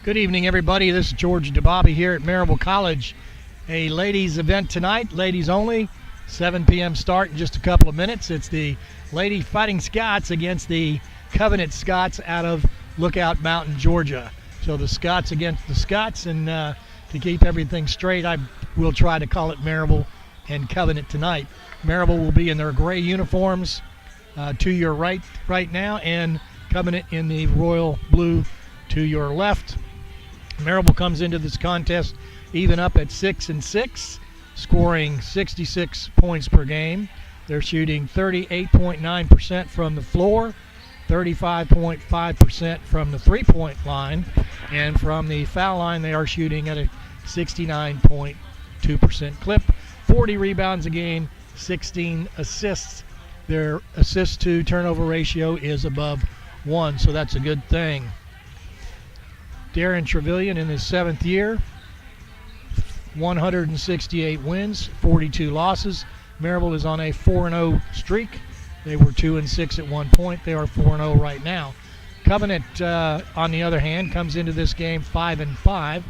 Good evening, everybody. This is George DeBobby here at Maryville College. A ladies event tonight, ladies only, 7 p.m. start in just a couple of minutes. It's the Lady Fighting Scots against the Covenant Scots out of Lookout Mountain, Georgia. So the Scots against the Scots, and to keep everything straight, I will try to call it Maryville and Covenant tonight. Maryville will be in their gray uniforms to your right now, and Covenant in the royal blue to your left. Maryville comes into this contest even up at 6-6, scoring 66 points per game. They're shooting 38.9% from the floor, 35.5% from the three-point line, and from the foul line they are shooting at a 69.2% clip. 40 rebounds a game, 16 assists. Their assist to turnover ratio is above 1, so that's a good thing. Darren Trevelyan in his 7th year, 168 wins, 42 losses. Maryville is on a 4-0 streak. They were 2-6 at one point. They are 4-0 right now. Covenant, on the other hand, comes into this game 5-5,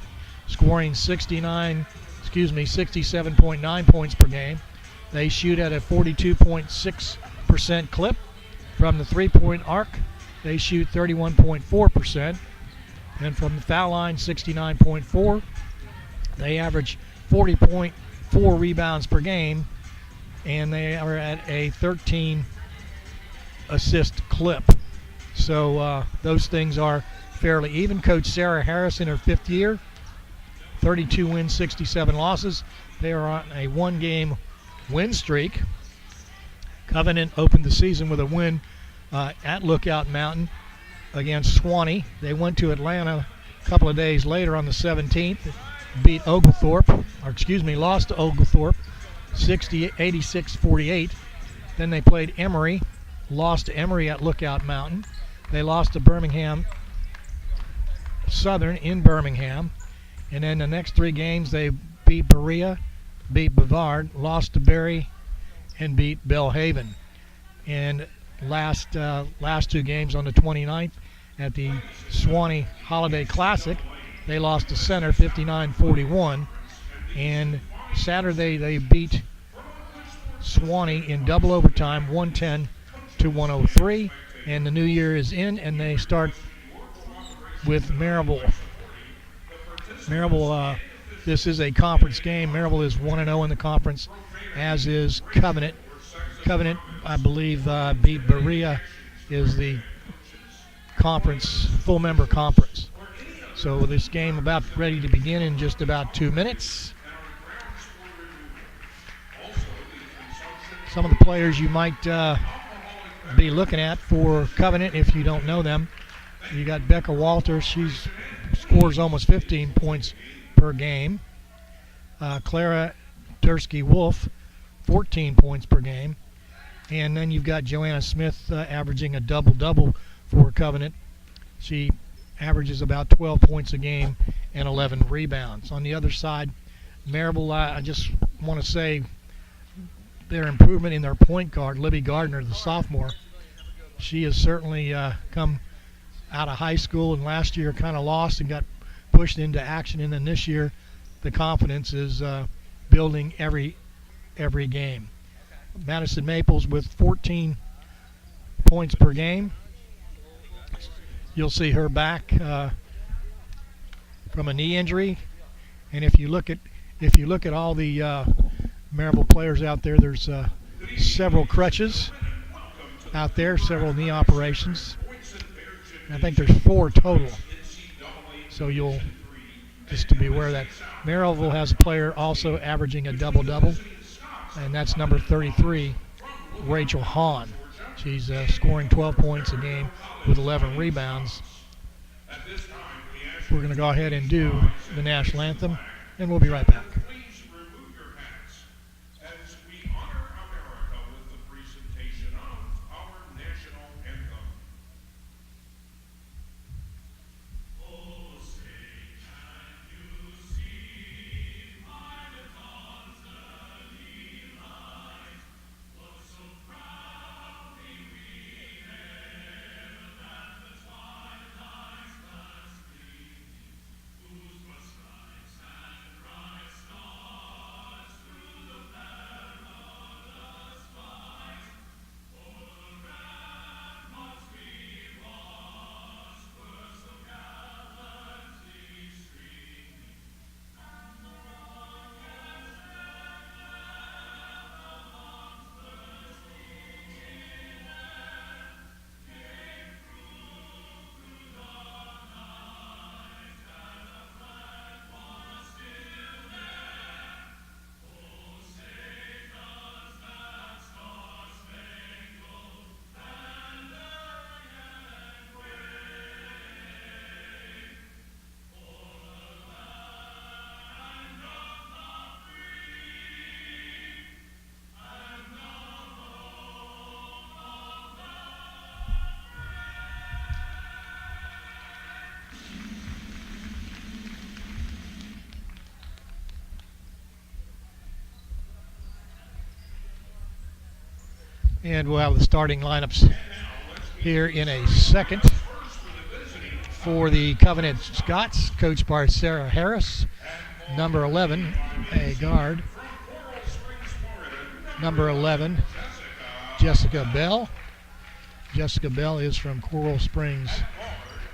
scoring 67.9 points per game. They shoot at a 42.6% clip. From the three-point arc, they shoot 31.4%. And from the foul line, 69.4. They average 40.4 rebounds per game, and they are at a 13 assist clip. So those things are fairly even. Coach Sarah Harris in her 5th year, 32 wins, 67 losses. They are on a 1-game win streak. Covenant opened the season with a win at Lookout Mountain against Swanee. They went to Atlanta a couple of days later on the 17th, lost to Oglethorpe 86-48. Then they played Emory, lost to Emory at Lookout Mountain. They lost to Birmingham Southern in Birmingham. And then the next 3 games they beat Berea, beat Brevard, lost to Berry, and beat Belhaven. And last 2 games on the 29th at the Swanee Holiday Classic, they lost to Center 59-41. And Saturday they beat Swanee in double overtime 110-103. And the new year is in, and they start with Maryville. Maryville, this is a conference game. Maryville is 1-0 in the conference, as is Covenant. Covenant, I believe, beat Berea, is the conference, full member conference. So this game about ready to begin in just about 2 minutes. Some of the players you might be looking at for Covenant if you don't know them. You got Becca Walter. She scores almost 15 points per game. Clara Dursky-Wolf, 14 points per game. And then you've got Joanna Smith averaging a double-double for Covenant. She averages about 12 points a game and 11 rebounds. On the other side, Maryville, I just want to say their improvement in their point guard, Libby Gardner, the sophomore. She has certainly come out of high school, and last year kind of lost and got pushed into action. And then this year, the confidence is building every game. Madison Maples with 14 points per game. You'll see her back from a knee injury, and if you look at all the Maryville players out there, there's several crutches out there, several knee operations. I think there's 4 total. So you'll just to be aware of that. Maryville has a player also averaging a double-double, and that's number 33, Rachel Hahn. She's scoring 12 points a game with 11 rebounds. We're going to go ahead and do the national anthem, and we'll be right back. And we'll have the starting lineups here in a second. For the Covenant Scots, coached by Sarah Harris, number 11, a guard. Number 11, Jessica Bell. Jessica Bell is from Coral Springs,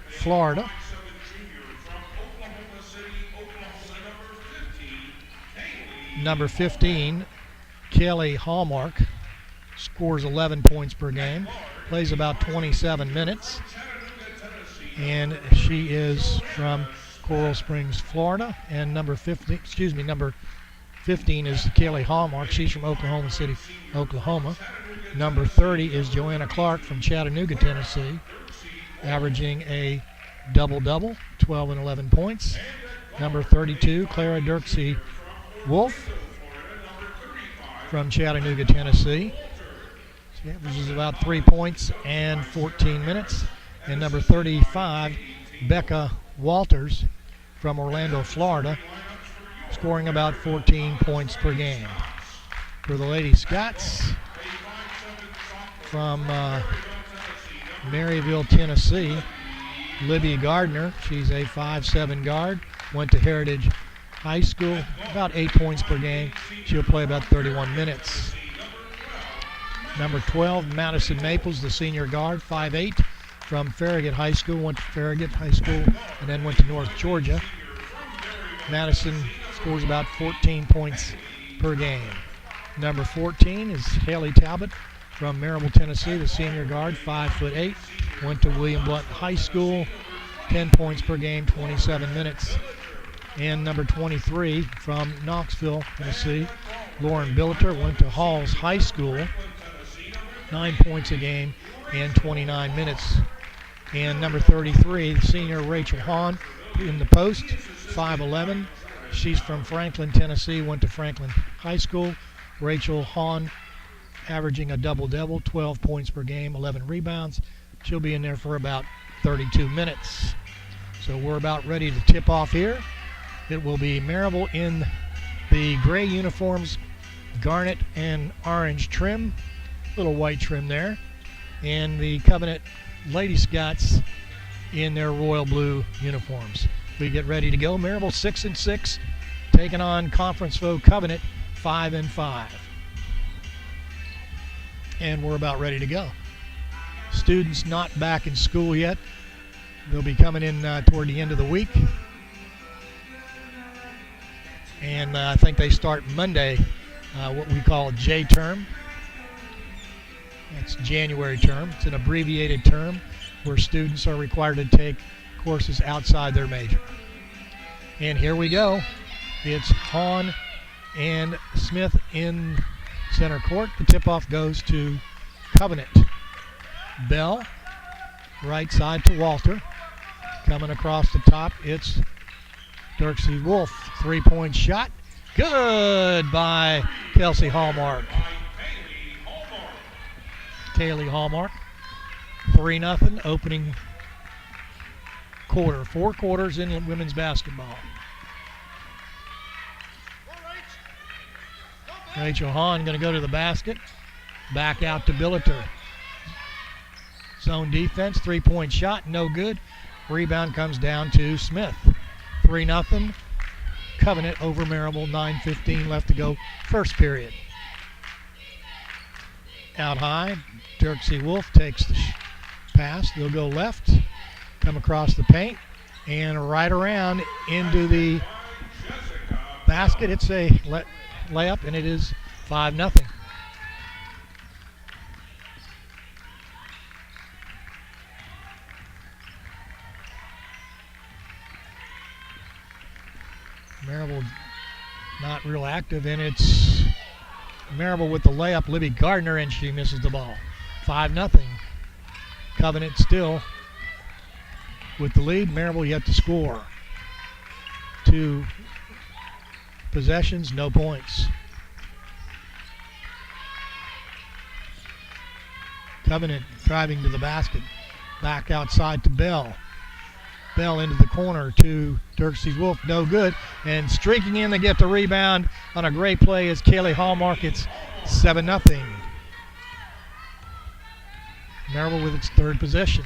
Florida. Number 15, Kelly Hallmark, scores 11 points per game, plays about 27 minutes, and she is from Coral Springs, Florida. And number 15 is Kelly Hallmark. She's from Oklahoma City, Oklahoma. Number 30 is Joanna Clark from Chattanooga, Tennessee, averaging a double-double, 12 and 11 points. Number 32, Clara Dirksey Wolf from Chattanooga, Tennessee. She averages about 3 points and 14 minutes. And number 35, Becca Walters from Orlando, Florida, scoring about 14 points per game. For the Lady Scots, from Maryville, Tennessee, Libby Gardner. She's a 5'7" guard, went to Heritage High School, about 8 points per game. She'll play about 31 minutes. Number 12, Madison Maples, the senior guard, 5'8", from Farragut High School, went to Farragut High School and then went to North Georgia. Madison scores about 14 points per game. Number 14 is Haley Talbot from Maryville, Tennessee, the senior guard, 5'8", went to William Blount High School, 10 points per game, 27 minutes. And number 23 from Knoxville, Tennessee, Lauren Billiter, went to Halls High School, 9 points a game and 29 minutes. And number 33, senior Rachel Hahn in the post, 5'11". She's from Franklin, Tennessee, went to Franklin High School. Rachel Hahn averaging a double-double, 12 points per game, 11 rebounds. She'll be in there for about 32 minutes. So we're about ready to tip off here. It will be Maryville in the gray uniforms, garnet and orange trim, little white trim there, and the Covenant Lady Scots in their royal blue uniforms. We get ready to go. Maryville 6-6, taking on Conference Foe Covenant 5-5. And we're about ready to go. Students not back in school yet. They'll be coming in toward the end of the week. And I think they start Monday, what we call J term. That's January term. It's an abbreviated term where students are required to take courses outside their major. And here we go. It's Hahn and Smith in center court. The tip-off goes to Covenant. Bell, right side to Walter. Coming across the top, it's Dirksey Wolf. Three-point shot. Good by Kelsey Hallmark. Kaylee Hallmark. 3-0 opening quarter. 4 quarters in women's basketball. Rachel Hahn going to go to the basket. Back out to Billiter. Zone defense, 3-point shot, no good. Rebound comes down to Smith. 3-0. Covenant over Maryville, 9:15 left to go, first period. Out high, Dirksey Wolf takes the pass. They'll go left, come across the paint, and right around into the basket. It's a layup, and it is 5-0. Maryville not real active, and it's Maryville with the layup. Libby Gardner, and she misses the ball. 5-0. Covenant still with the lead. Maryville yet to score. 2 possessions, no points. Covenant driving to the basket. Back outside to Bell. Bell into the corner to Dirksey Wolf, no good. And streaking in to get the rebound on a great play is Kaylee Hallmark. It's 7-0. Maryville with its third possession.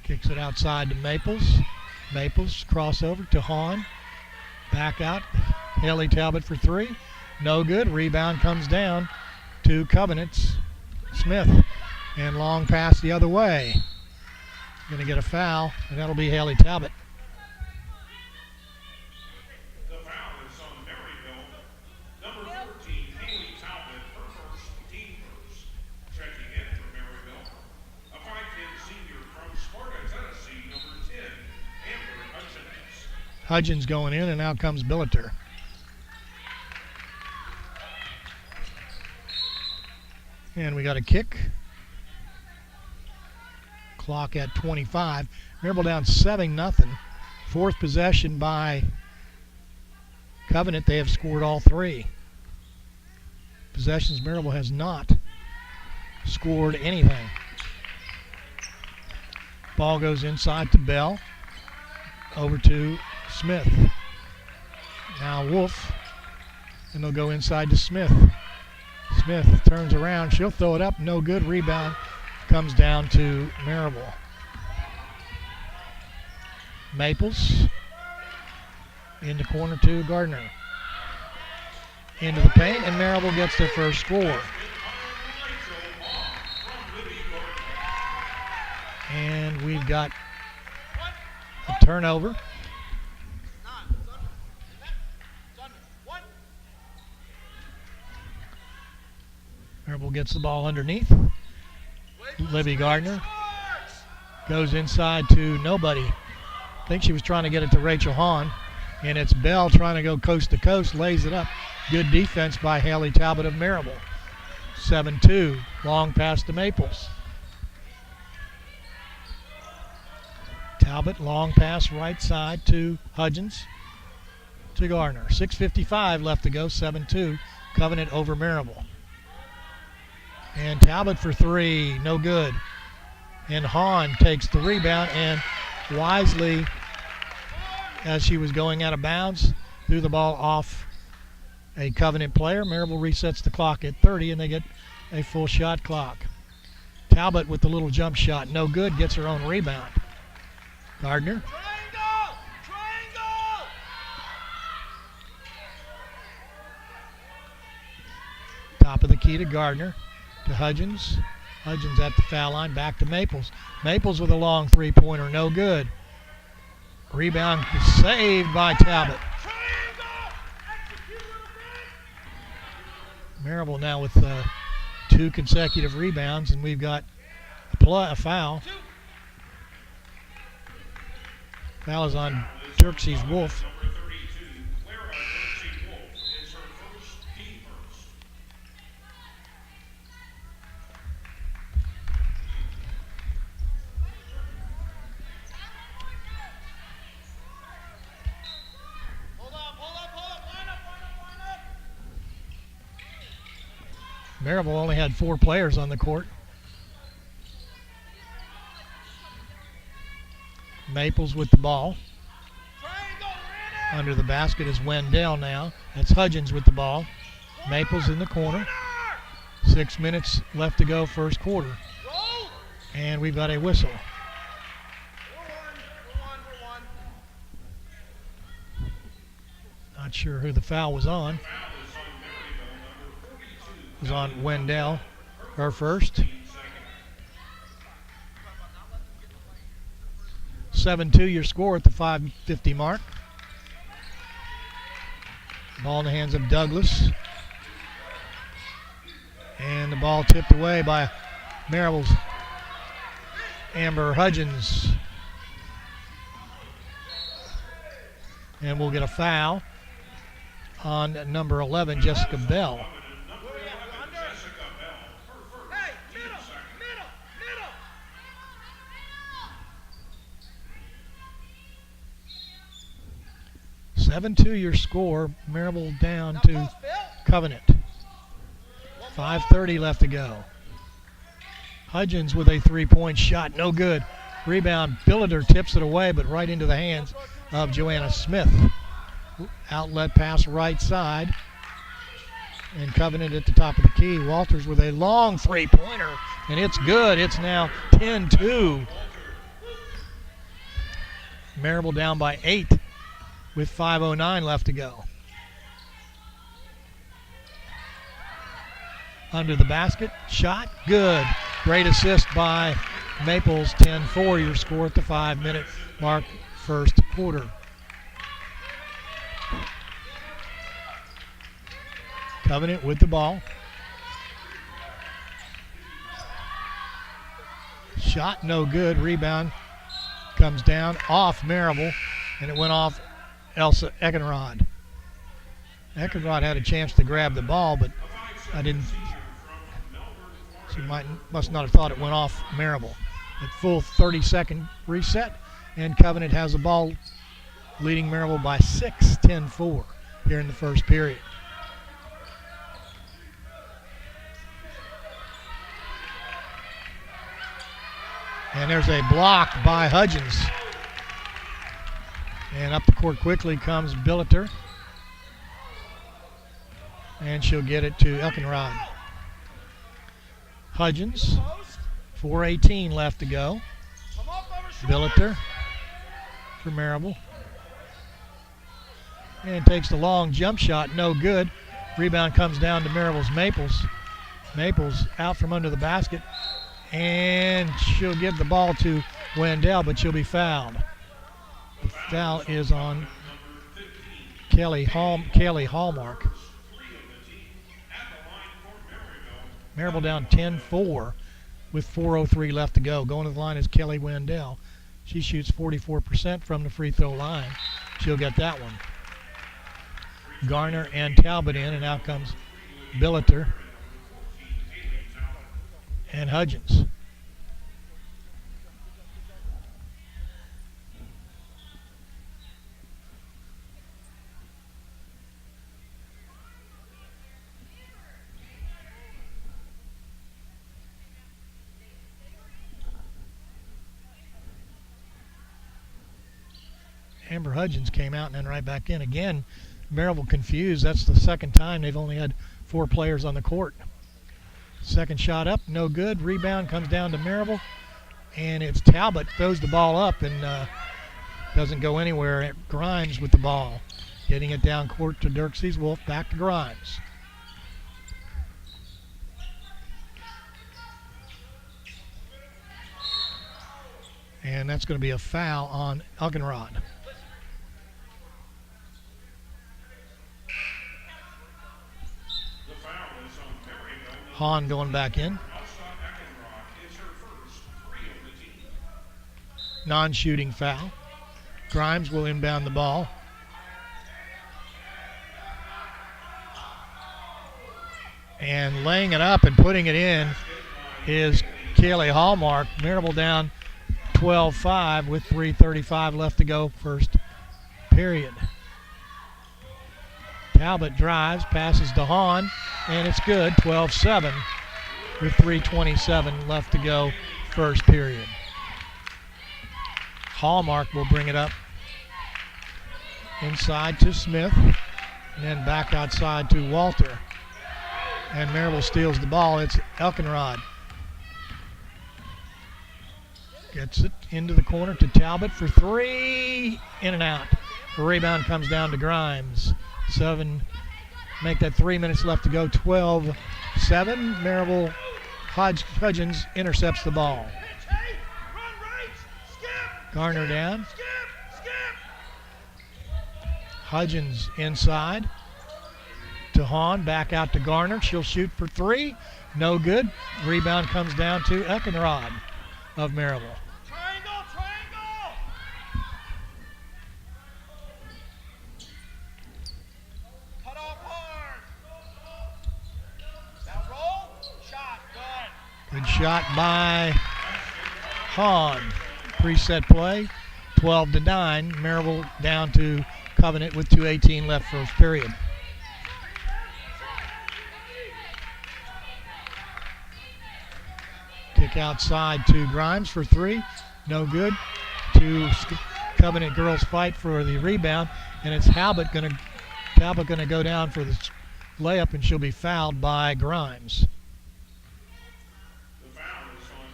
Kicks it outside to Maples. Maples crossover to Hahn. Back out. Haley Talbot for three. No good. Rebound comes down to Covenant's Smith. And long pass the other way. Going to get a foul, and that'll be Haley Talbot. The foul is on Maryville. Number 14, Haley Talbot, her first, team first. Checking in for Maryville, a 5'10" senior from Sparta, Tennessee, number 10, Amber Hutchins. Hudgens going in, and out comes Billiter. And we got a kick. Clock at 25. Maryville down 7-0. Fourth possession by Covenant. They have scored all three. Possessions, Maryville has not scored anything. Ball goes inside to Bell. Over to Smith. Now Wolf. And they'll go inside to Smith. Smith turns around. She'll throw it up. No good. Rebound comes down to Maryville. Maples into corner to Gardner. Into the paint, and Maryville gets their first score. And we've got a turnover. Maryville gets the ball underneath. Libby Gardner goes inside to nobody. I think she was trying to get it to Rachel Hahn. And it's Bell trying to go coast to coast, lays it up. Good defense by Haley Talbot of Maryville. 7-2, long pass to Maples. Talbot, long pass right side to Hudgens to Gardner. 6:55 left to go, 7-2, Covenant over Maryville. And Talbot for three, no good. And Hahn takes the rebound and wisely, as she was going out of bounds, threw the ball off a Covenant player. Maryville resets the clock at 30 and they get a full shot clock. Talbot with the little jump shot, no good, gets her own rebound. Gardner. Triangle! Triangle! Top of the key to Gardner. To Hudgens. Hudgens at the foul line, back to Maples. Maples with a long three-pointer, no good. Rebound saved by Talbot. Maryville now with two consecutive rebounds, and we've got a foul. Foul is on Dirksey's Wolf. Number 32, Clara Dirksey Wolf is her first, team first. Hold up, line up. Maryville only had 4 players on the court. Maples with the ball. Under the basket is Wendell now. That's Hudgens with the ball. Maples in the corner. 6 minutes left to go, first quarter. And we've got a whistle. Not sure who the foul was on. It was on Wendell, her first. 7-2 your score at the 5:50 mark. Ball in the hands of Douglas. And the ball tipped away by Maryville's Amber Hudgens. And we'll get a foul on number 11, Jessica Bell. 7-2 your score. Maryville down to Covenant. 5:30 left to go. Hudgens with a three-point shot, no good. Rebound, Billiter tips it away, but right into the hands of Joanna Smith. Outlet pass right side. And Covenant at the top of the key. Walters with a long three-pointer, and it's good. It's now 10-2. Maryville down by 8 with 5:09 left to go. Under the basket, shot, good. Great assist by Maples, 10-4, your score at the 5-minute mark, first quarter. Covenant with the ball. Shot no good. Rebound comes down off Maryville, and it went off Elsa Eckenrod. Eckenrod had a chance to grab the ball, but she must not have thought it went off Maryville. At full 30-second reset, and Covenant has the ball, leading Maryville by 6, 10-4 here in the first period. And there's a block by Hudgens. And up the court quickly comes Billiter. And she'll get it to Elkenrod. Hudgens, 4:18 left to go. Billiter for Maryville. And takes the long jump shot, no good. Rebound comes down to Maryville's Maples. Maples out from under the basket. And she'll give the ball to Wendell, but she'll be fouled. The foul is on Kelly Hallmark. Maryville down 10-4 with 4:03 left to go. Going to the line is Kelly Wendell. She shoots 44% from the free throw line. She'll get that one. Garner and Talbot in, and out comes Billiter and Hudgens. Amber Hudgens came out and then right back in. Again, Maryville confused. That's the second time they've only had 4 players on the court. Second shot up, no good. Rebound comes down to Maryville, and it's Talbot throws the ball up and doesn't go anywhere. Grimes with the ball, getting it down court to Dirkses Wolf. Back to Grimes. And that's going to be a foul on Elkenrod. Hahn going back in. Non-shooting foul. Grimes will inbound the ball. And laying it up and putting it in is Kaylee Hallmark. Maryville down 12-5 with 3:35 left to go, first period. Talbot drives, passes to Hahn, and it's good, 12-7 with 3:27 left to go, first period. Hallmark will bring it up inside to Smith, and then back outside to Walter. And Maryville steals the ball. It's Elkenrod. Gets it into the corner to Talbot for 3, in and out. The rebound comes down to Grimes. 7, make that 3 minutes left to go, 12-7. Maryville Hudgens intercepts the ball. Garner down. Hudgens inside to Hahn, back out to Garner. She'll shoot for 3, no good. Rebound comes down to Eckenrod of Maryville. Triangle! Cut off hard. Now roll. Shot. Good. Good shot by Hahn. Preset play, 12-9. Maryville down to Covenant with 2:18 left, first period. Kick outside to Grimes for 3, no good. Two Covenant girls fight for the rebound, and it's Talbot going to go down for the layup, and she'll be fouled by Grimes. The foul is on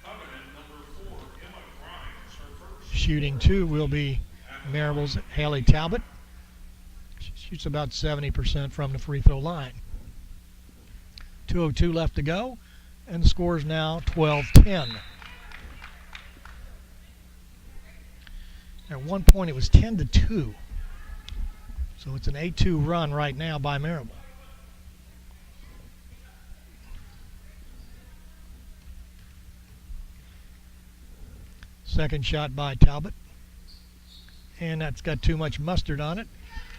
Covenant number 4, Emma Grimes, her first. Shooting 2 will be Maryville's Haley Talbot. She shoots about 70% from the free throw line. 2:02 left to go, and the score is now 12-10. At one point it was 10-2. So it's an 8-2 run right now by Maryville. Second shot by Talbot. And that's got too much mustard on it.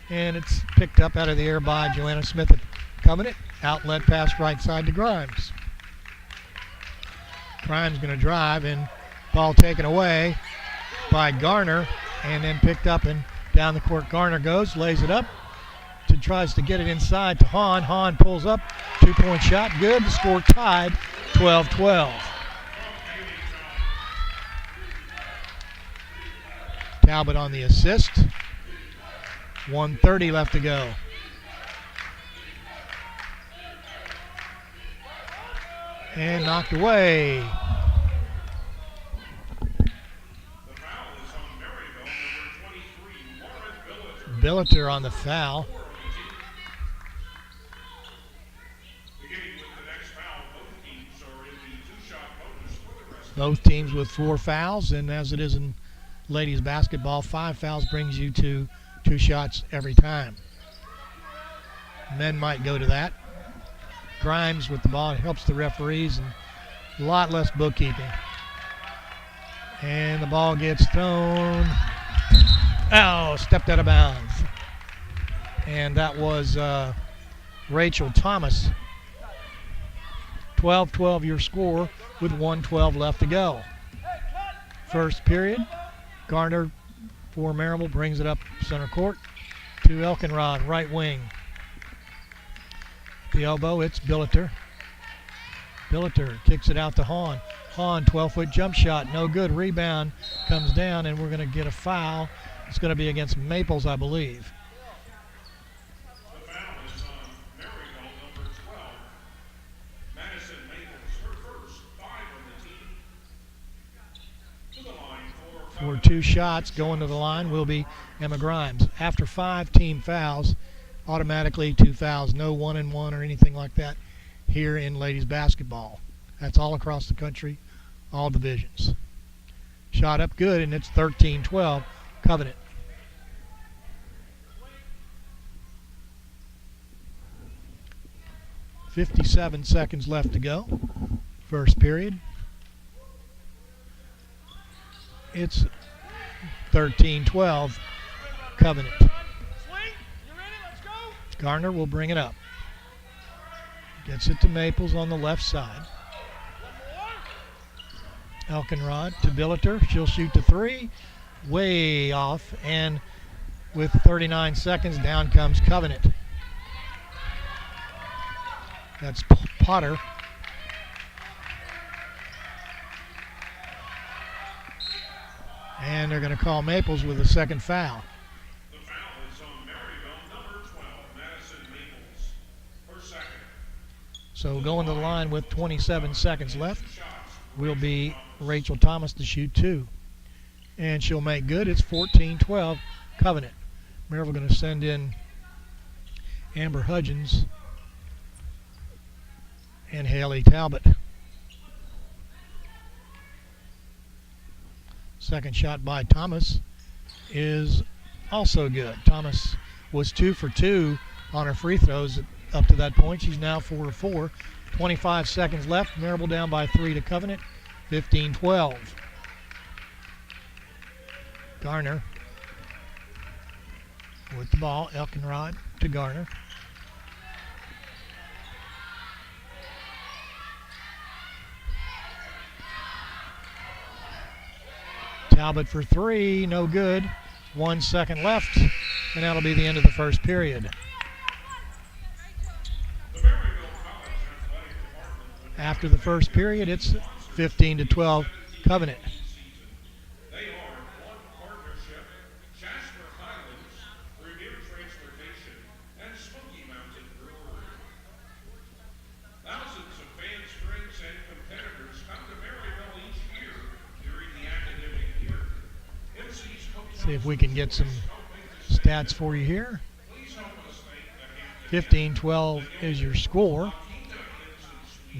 And it's picked up out of the air by Joanna Smith at Covenant. Outlet pass right side to Grimes. Grimes going to drive, and ball taken away by Garner, and then picked up and down the court. Garner goes, lays it up, tries to get it inside to Hahn. Hahn pulls up, 2-point shot, good. The score tied, 12-12. Talbot on the assist. 1:30 left to go. And knocked away. The foul is on Maryville, number 23, Lauren Billiter. Billiter on the foul. Beginning with the next foul, both teams are in the two-shot bonus for the rest. Both teams with 4 fouls, and as it is in ladies basketball, 5 fouls brings you to 2 shots every time. Men might go to that. Grimes with the ball, it helps the referees, and a lot less bookkeeping. And the ball gets thrown. Oh, stepped out of bounds. And that was Rachel Thomas. 12-12 your score with 1:12 left to go. First period, Garner for Maryville brings it up center court to Elkenrod, right wing. The elbow, it's Billiter. Billiter kicks it out to Hahn. Hahn, 12-foot jump shot, no good. Rebound comes down, and we're going to get a foul. It's going to be against Maples, I believe. The foul is on Maryville, number 12, Madison Maples, her first, 5 on the team. To the line For 2 shots, going to the line will be Emma Grimes. After 5 team fouls, automatically 2 fouls, no 1-and-1 or anything like that here in ladies basketball. That's all across the country, all divisions. Shot up good, and it's 13-12 Covenant. .57 seconds left to go. First period. It's 13-12 Covenant. Swing. You ready? Let's go. Garner will bring it up. Gets it to Maples on the left side. One more. Elkenrod to Billiter. She'll shoot the 3. Way off. And with 39 seconds, down comes Covenant. That's Potter. And they're going to call Maples with a second foul. The foul is on Maryville, number 12, Madison Maples, her second. So going to the line with 27 seconds left will be Rachel Thomas to shoot 2. And she'll make good. It's 14-12 Covenant. Maryville going to send in Amber Hudgens and Haley Talbot. Second shot by Thomas is also good. Thomas was 2 for 2 on her free throws up to that point. She's now 4 for 4. 25 seconds left. Maryville down by 3 to Covenant. 15-12. Garner with the ball. Elkenrod to Garner. Talbot for 3, no good. 1 second left, and that'll be the end of the first period. After the first period, it's 15-12 Covenant. They are one partnership, Jasper Highlands, Revere Transportation, and Smoky Mountain Brewery. See if we can get some stats for you here. 15-12 is your score.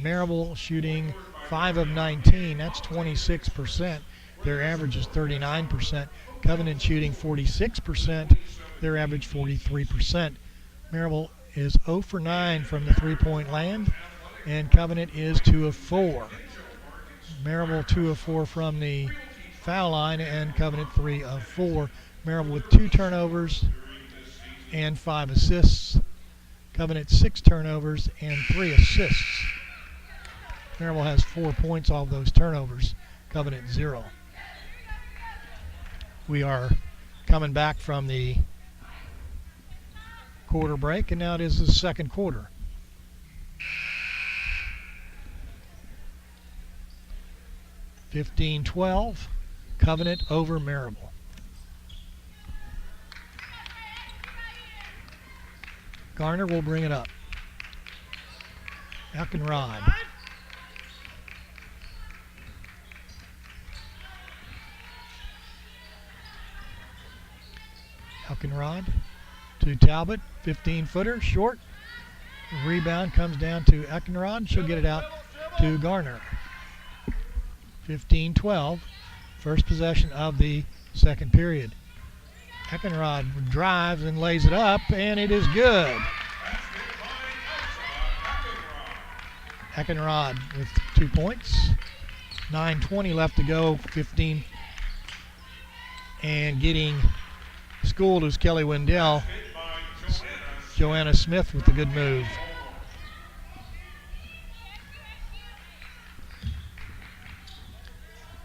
Maryville shooting 5 of 19. That's 26%. Their average is 39%. Covenant shooting 46%. Their average 43%. Maryville is 0 for 9 from the three-point land, and Covenant is 2 of 4. Maryville 2 of 4 from the foul line, and Covenant 3 of 4. Maryville with 2 turnovers and 5 assists. Covenant 6 turnovers and 3 assists. Maryville has 4 points off those turnovers. Covenant 0. We are coming back from the quarter break, and now it is the second quarter. (15-12), Covenant over Maryville. Garner will bring it up. Eckenrod. Eckenrod to Talbot, 15-footer, short. Rebound comes down to Eckenrod. She'll get it out to Garner. 15-12, first possession of the second period. Eckenrod drives and lays it up, and it is good. Eckenrod with 2 points. 9:20 left to go, 15. And getting schooled is Kelly Wendell. Joanna Smith with a good move.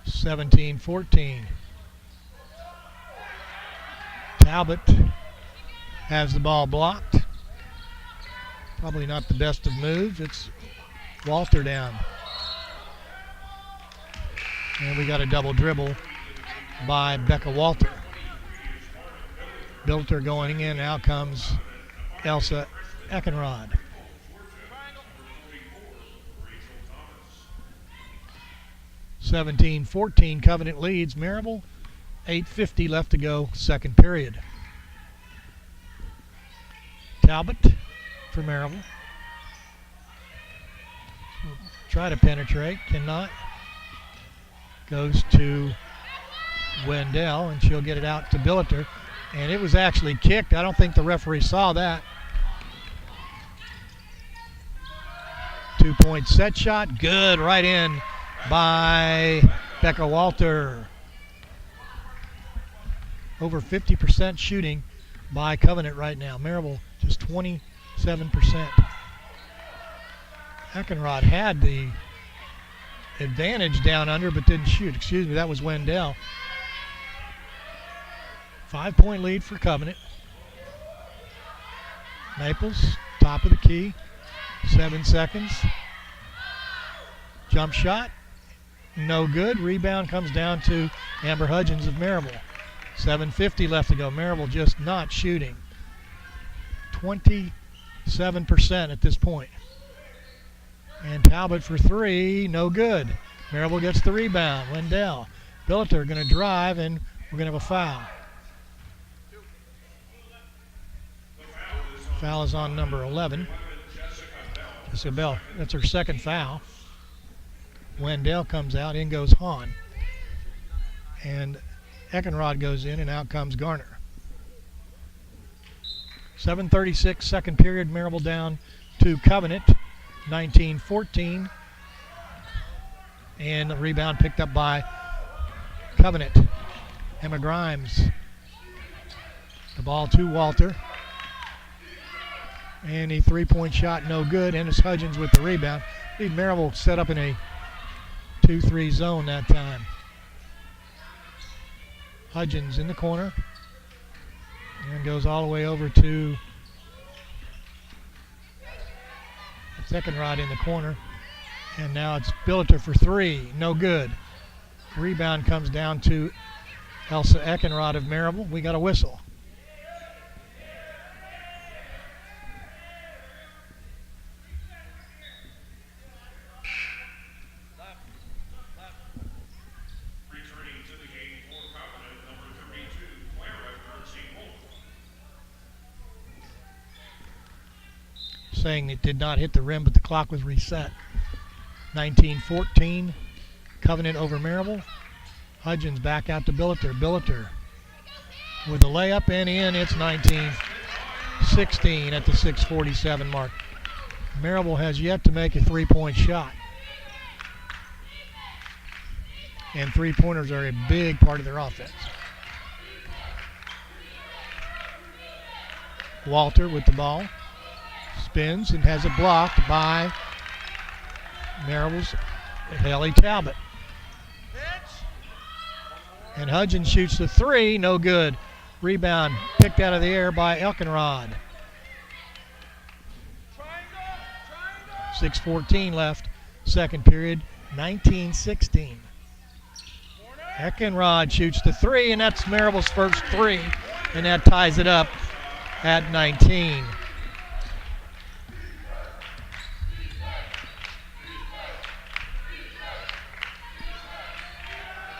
(17-14). Talbot has the ball blocked. Probably not the best of moves. It's Walter down. And we got a double dribble by Becca Walter. Bilter going in. Out comes Elsa Eckenrod. (17-14), Covenant leads Maryville. 8:50 left to go, second period. Talbot for Maryville. Try to penetrate, cannot. Goes to Wendell, and she'll get it out to Billiter. And it was actually kicked. I don't think the referee saw that. 2-point set shot. Good, right in by Becca Walter. Over 50% shooting by Covenant right now. Maryville just 27%. Eckenrod had the advantage down under but didn't shoot. Excuse me, that was Wendell. 5-point lead for Covenant. Maples, top of the key. 7 seconds. Jump shot. No good. Rebound comes down to Amber Hudgens of Maryville. 7:50 left to go. Maryville just not shooting. 27% at this point. And Talbot for 3, no good. Maryville gets the rebound. Wendell. Billiter going to drive, and we're going to have a foul. Foul is on number 11. Jessica Bell. That's her second foul. Wendell comes out, in goes Hahn. And Eckenrod goes in, and out comes Garner. 7:36, second period. Maryville down to Covenant, 19-14. And the rebound picked up by Covenant. Emma Grimes. The ball to Walter. And the 3-point shot, no good. Ennis Hudgens with the rebound. I believe Maryville set up in a 2-3 zone that time. Hudgens in the corner. And goes all the way over to Eckenrod in the corner. And now it's Billiter for 3. No good. Rebound comes down to Elsa Eckenrod of Maryville. We got a whistle. saying it did not hit the rim, but the clock was reset. 19-14, Covenant over Maryville. Hudgens back out to Billiter. Billiter with the layup and in. It's 19-16 at the 6:47 mark. Maryville has yet to make a three-point shot. And three-pointers are a big part of their offense. Walter with the ball. Spins and has it blocked by Maryville's Haley Talbot. And Hudgens shoots the three, no good. Rebound picked out of the air by Elkenrod. 6:14 left, second period, 19-16. Elkenrod shoots the three, and that's Maryville's first three, and that ties it up at 19.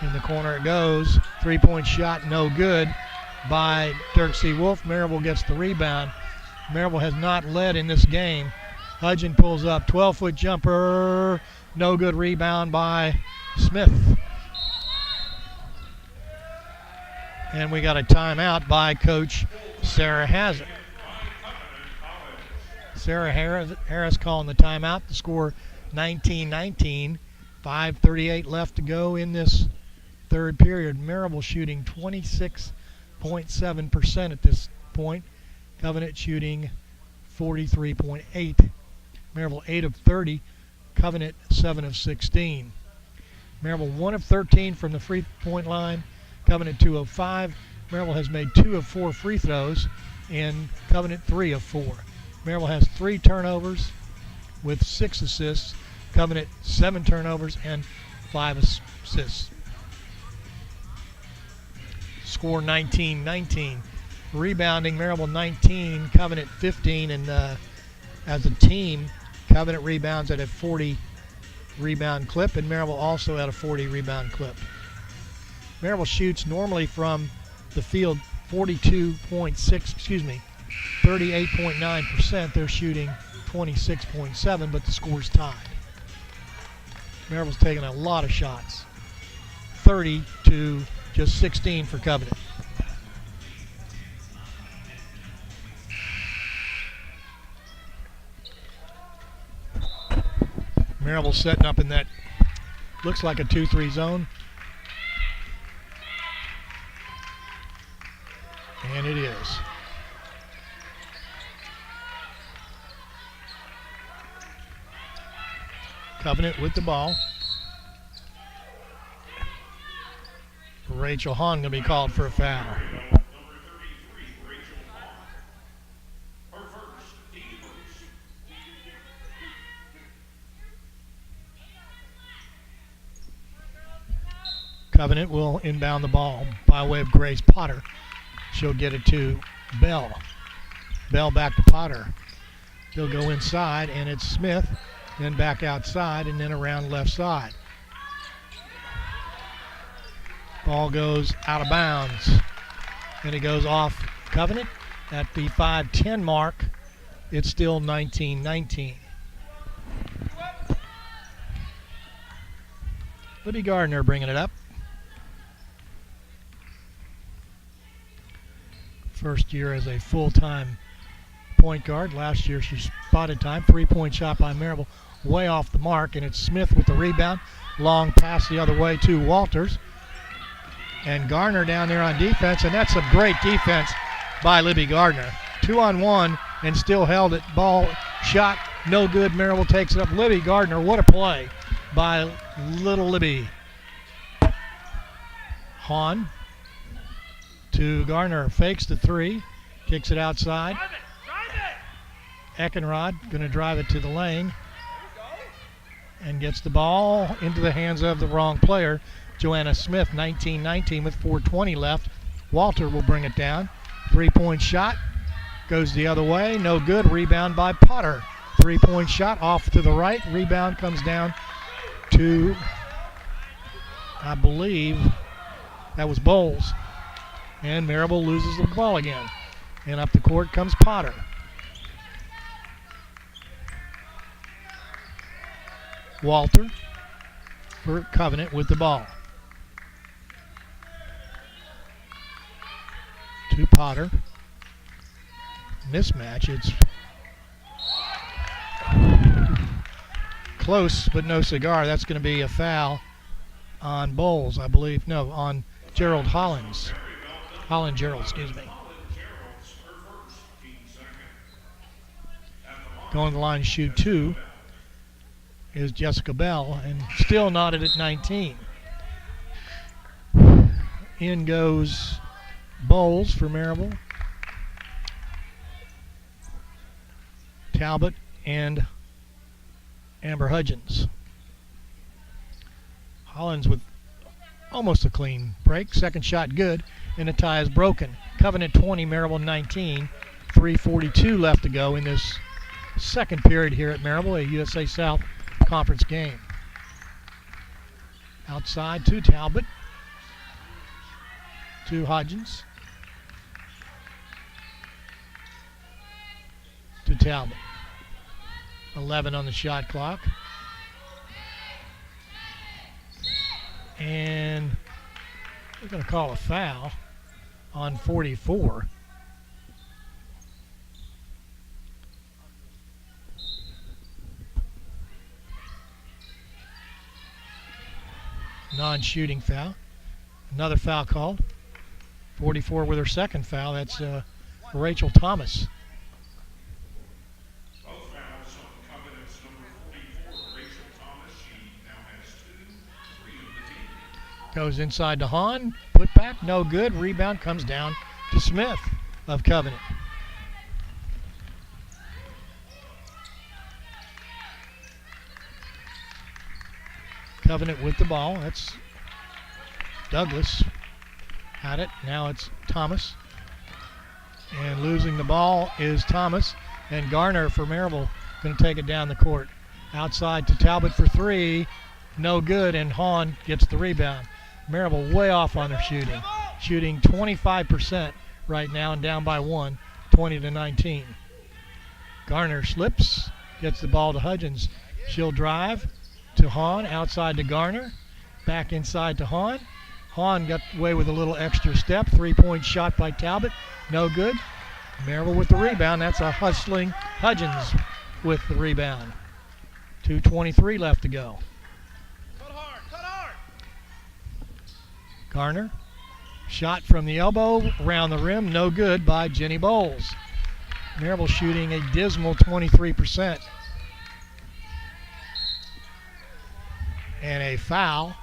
In the corner it goes. Three-point shot, no good by Dirk C. Wolf. Maryville gets the rebound. Maryville has not led in this game. Hudgens pulls up, 12-foot jumper, no good. Rebound by Smith. And we got a timeout by Coach Sarah Hazard. Sarah Harris calling the timeout. The score 19-19. 5:38 left to go in this third period. Maryville shooting 26.7% at this point. Covenant shooting 43.8. Maryville 8 of 30. Covenant 7 of 16. Maryville 1 of 13 from the free-point line. Covenant 2 of 5. Maryville has made 2 of 4 free throws, and Covenant 3 of 4. Maryville has 3 turnovers with 6 assists. Covenant 7 turnovers and 5 assists. Score 19-19. Rebounding, Maryville 19, Covenant 15, and as a team, Covenant rebounds at a 40 rebound clip, and Maryville also at a 40 rebound clip. Maryville shoots normally from the field 38.9%. They're shooting 26.7, but the score's tied. Maryville's taking a lot of shots. 30 to just 16 for Covenant. Maryville setting up in that, looks like a 2-3 zone. And it is. Covenant with the ball. Rachel Hahn going to be called for a foul. Number 33, Rachel Hahn. Her first, team first. Covenant will inbound the ball by way of Grace Potter. She'll get it to Bell. Bell back to Potter. He'll go inside, and it's Smith. Then back outside, and then around left side. Ball goes out of bounds. And it goes off Covenant at the 5:10 mark. It's still 19-19. Libby Gardner bringing it up. First year as a full-time point guard. Last year she spotted time. Three-point shot by Maryville, way off the mark, and it's Smith with the rebound. Long pass the other way to Walters. And Garner down there on defense, and that's a great defense by Libby Gardner. 2-on-1 and still held it. Ball shot, no good. Maryville takes it up. Libby Gardner, what a play by little Libby. Hahn to Garner, fakes the three, kicks it outside. Eckenrod going to drive it to the lane and gets the ball into the hands of the wrong player. Joanna Smith, 19-19 with 4:20 left. Walter will bring it down. Three-point shot goes the other way, no good. Rebound by Potter. Three-point shot off to the right. Rebound comes down to, I believe, that was Bowles. And Maryville loses the ball again. And up the court comes Potter. Walter for Covenant with the ball. To Potter. Mismatch. It's close, but no cigar. That's going to be a foul on Bowles, I believe. No, on Gerald Hollins. Holland Gerald, excuse me. Going to the line to shoot 2 is Jessica Bell, and still knotted at 19. In goes Bowles for Maryville. Talbot and Amber Hudgens. Hollins with almost a clean break. Second shot good, and the tie is broken. Covenant 20, Maryville 19. 3:42 left to go in this second period here at Maryville, a USA South Conference game. Outside to Talbot. To Hudgens. To Talbot. 11 on the shot clock. And we're going to call a foul on 44. Non-shooting foul. Another foul called. 44 with her second foul. That's Rachel Thomas. Both fouls on Covenant's number 44, Rachel Thomas. She now has 3 of the team. Goes inside to Hahn. Put back, no good. Rebound comes down to Smith of Covenant. Covenant with the ball. That's Douglas. Had it. Now it's Thomas. And losing the ball is Thomas. And Garner for Maryville going to take it down the court. Outside to Talbot for 3. No good, and Hahn gets the rebound. Maryville way off on their shooting. Shooting 25% right now and down by 1, 20-19. Garner slips, gets the ball to Hudgens. She'll drive to Hahn, outside to Garner. Back inside to Hahn. Hahn got away with a little extra step. 3-point shot by Talbot. No good. Maryville with the rebound. That's a hustling Hudgens with the rebound. 2:23 left to go. Cut hard, cut hard. Garner. Shot from the elbow. Around the rim. No good by Jenny Bowles. Maryville shooting a dismal 23%. And a foul.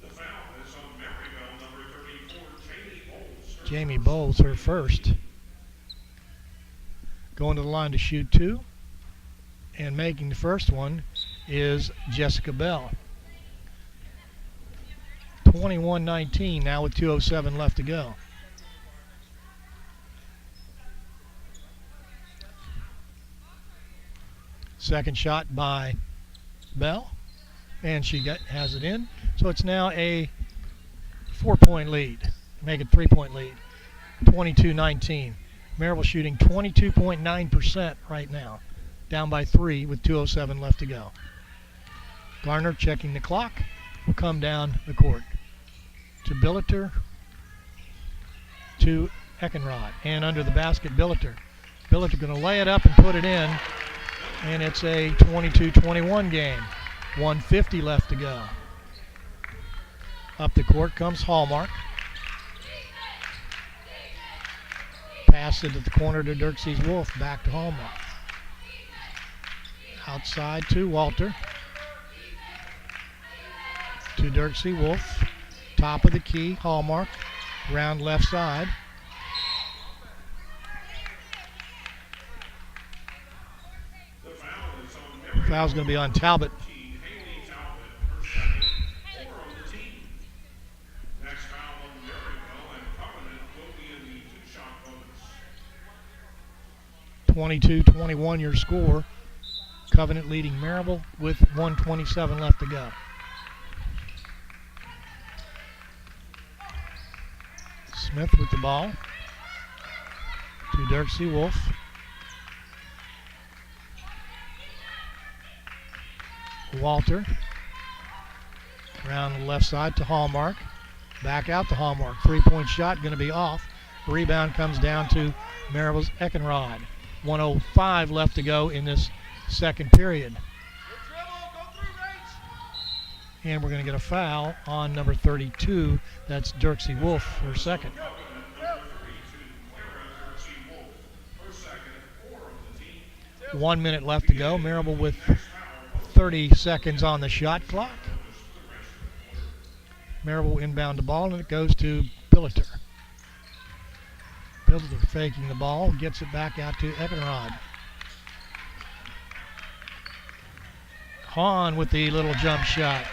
The foul is on Maryville, number 34, Jamie Bowles. Jamie Bowles, her first. Going to the line to shoot 2. And making the first one is Jessica Bell. 21-19 now with 2:07 left to go. Second shot by Bell, and she has it in. So it's now a 4-point lead. Make it 3-point lead. 22-19. Maryville shooting 22.9% right now. Down by 3 with 2:07 left to go. Garner checking the clock. Will come down the court. To Billiter. To Eckenrod. And under the basket, Billiter. Billiter going to lay it up and put it in. And it's a 22-21 game. 1:50 left to go. Up the court comes Hallmark. Pass it at the corner to Dirksee's Wolf. Back to Hallmark. Outside to Walter. To Dirksee Wolf. Top of the key, Hallmark. Round left side. The foul's going to be on Talbot. Next foul on Maryville, and Covenant will be in the 2-shot bonus. 22-21 your score. Covenant leading Maryville with 1:27 left to go. Smith with the ball. To Dirksee Wolf. Walter. Around the left side to Hallmark. Back out to Hallmark. 3-point shot going to be off. Rebound comes down to Maryville's Eckenrod. 1:05 left to go in this second period. And we're going to get a foul on number 32. That's Dirksey Wolf for second. 1 minute left to go. Maryville with 30 seconds on the shot clock. Maryville inbound the ball, and it goes to Billiter. Billiter faking the ball, gets it back out to Eckenrod. Hahn with the little jump shot.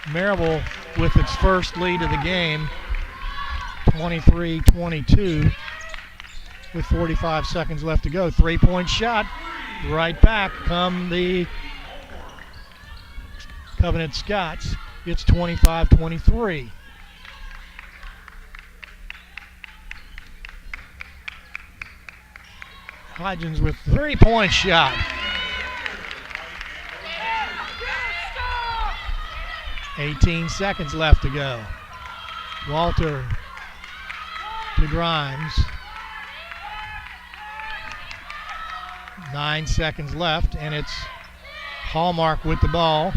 Maryville with its first lead of the game, 23-22, with 45 seconds left to go. 3-point shot, right back come the Covenant Scots. It's 25-23. Hodgins with 3-point shot. $18 seconds left to go. Walter to Grimes. 9 seconds left, and it's Hallmark with the ball.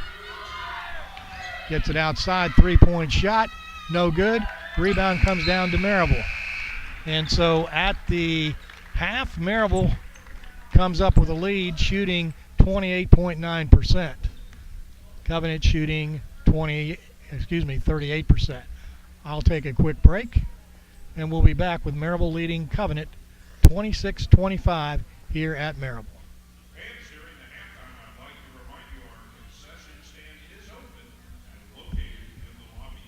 Gets it outside, 3-point shot, no good. Rebound comes down to Maryville. And so at the half, Maryville comes up with a lead, shooting 28.9%. Covenant shooting 38%. I'll take a quick break, and we'll be back with Maryville leading Covenant 26-25 here at Maryville. Fans, during the halftime, I'd like to remind you our concession stand is open and located in the lobby.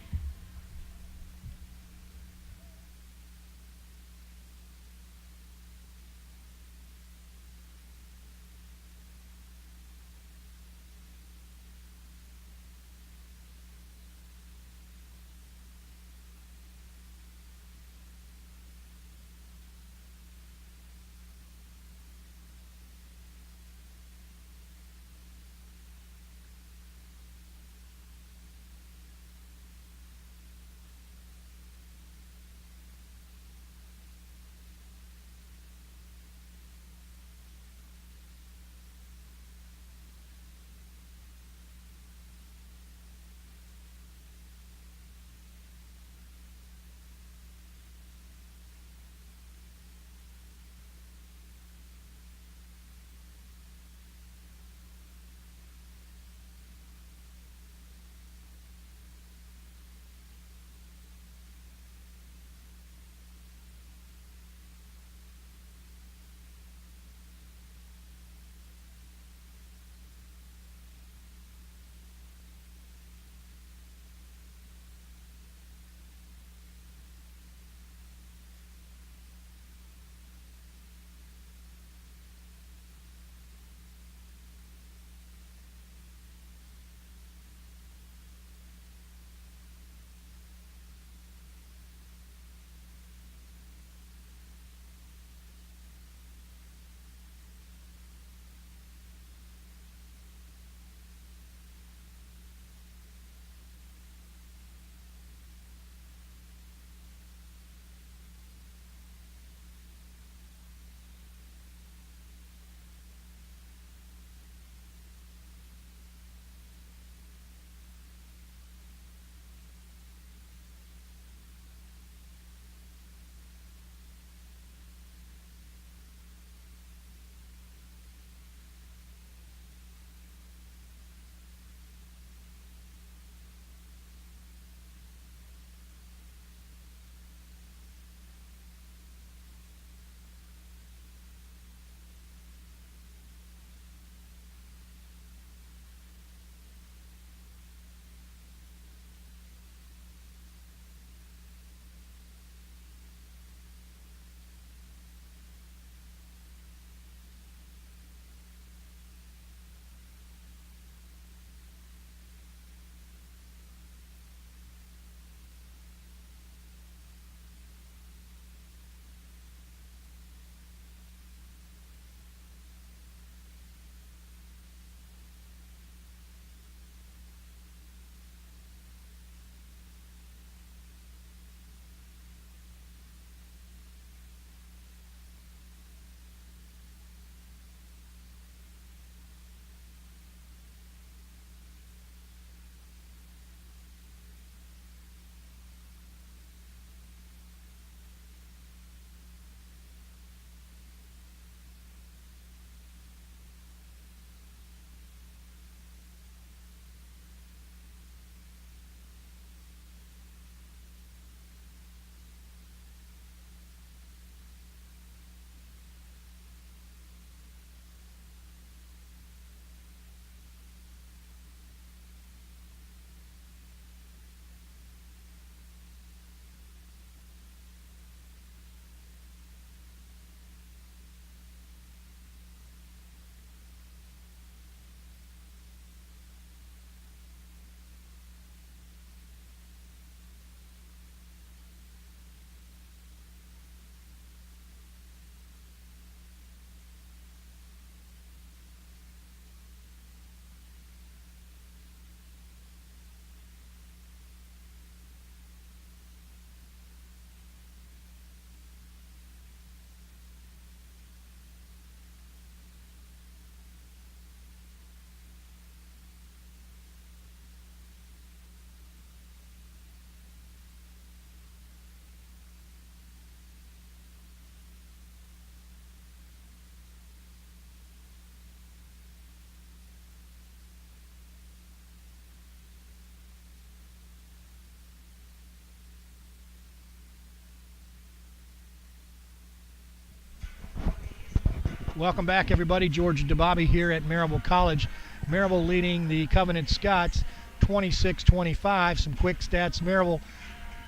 Welcome back, everybody. George DeBobby here at Maryville College. Maryville leading the Covenant Scots 26-25. Some quick stats. Maryville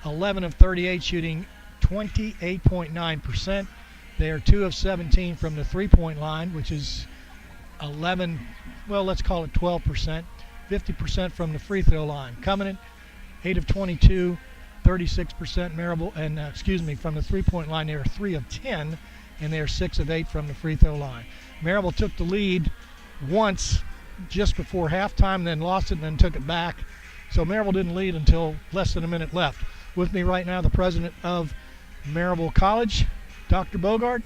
11 of 38 shooting 28.9%. They are 2 of 17 from the three-point line, which is 11, well, let's call it 12%. 50% from the free throw line. Covenant 8 of 22, 36% Maryville, and from the three-point line, they are 3 of 10. And they're 6 of 8 from the free throw line. Maryville took the lead once just before halftime, then lost it and then took it back. So Maryville didn't lead until less than a minute left. With me right now, the president of Maryville College, Dr. Bogart.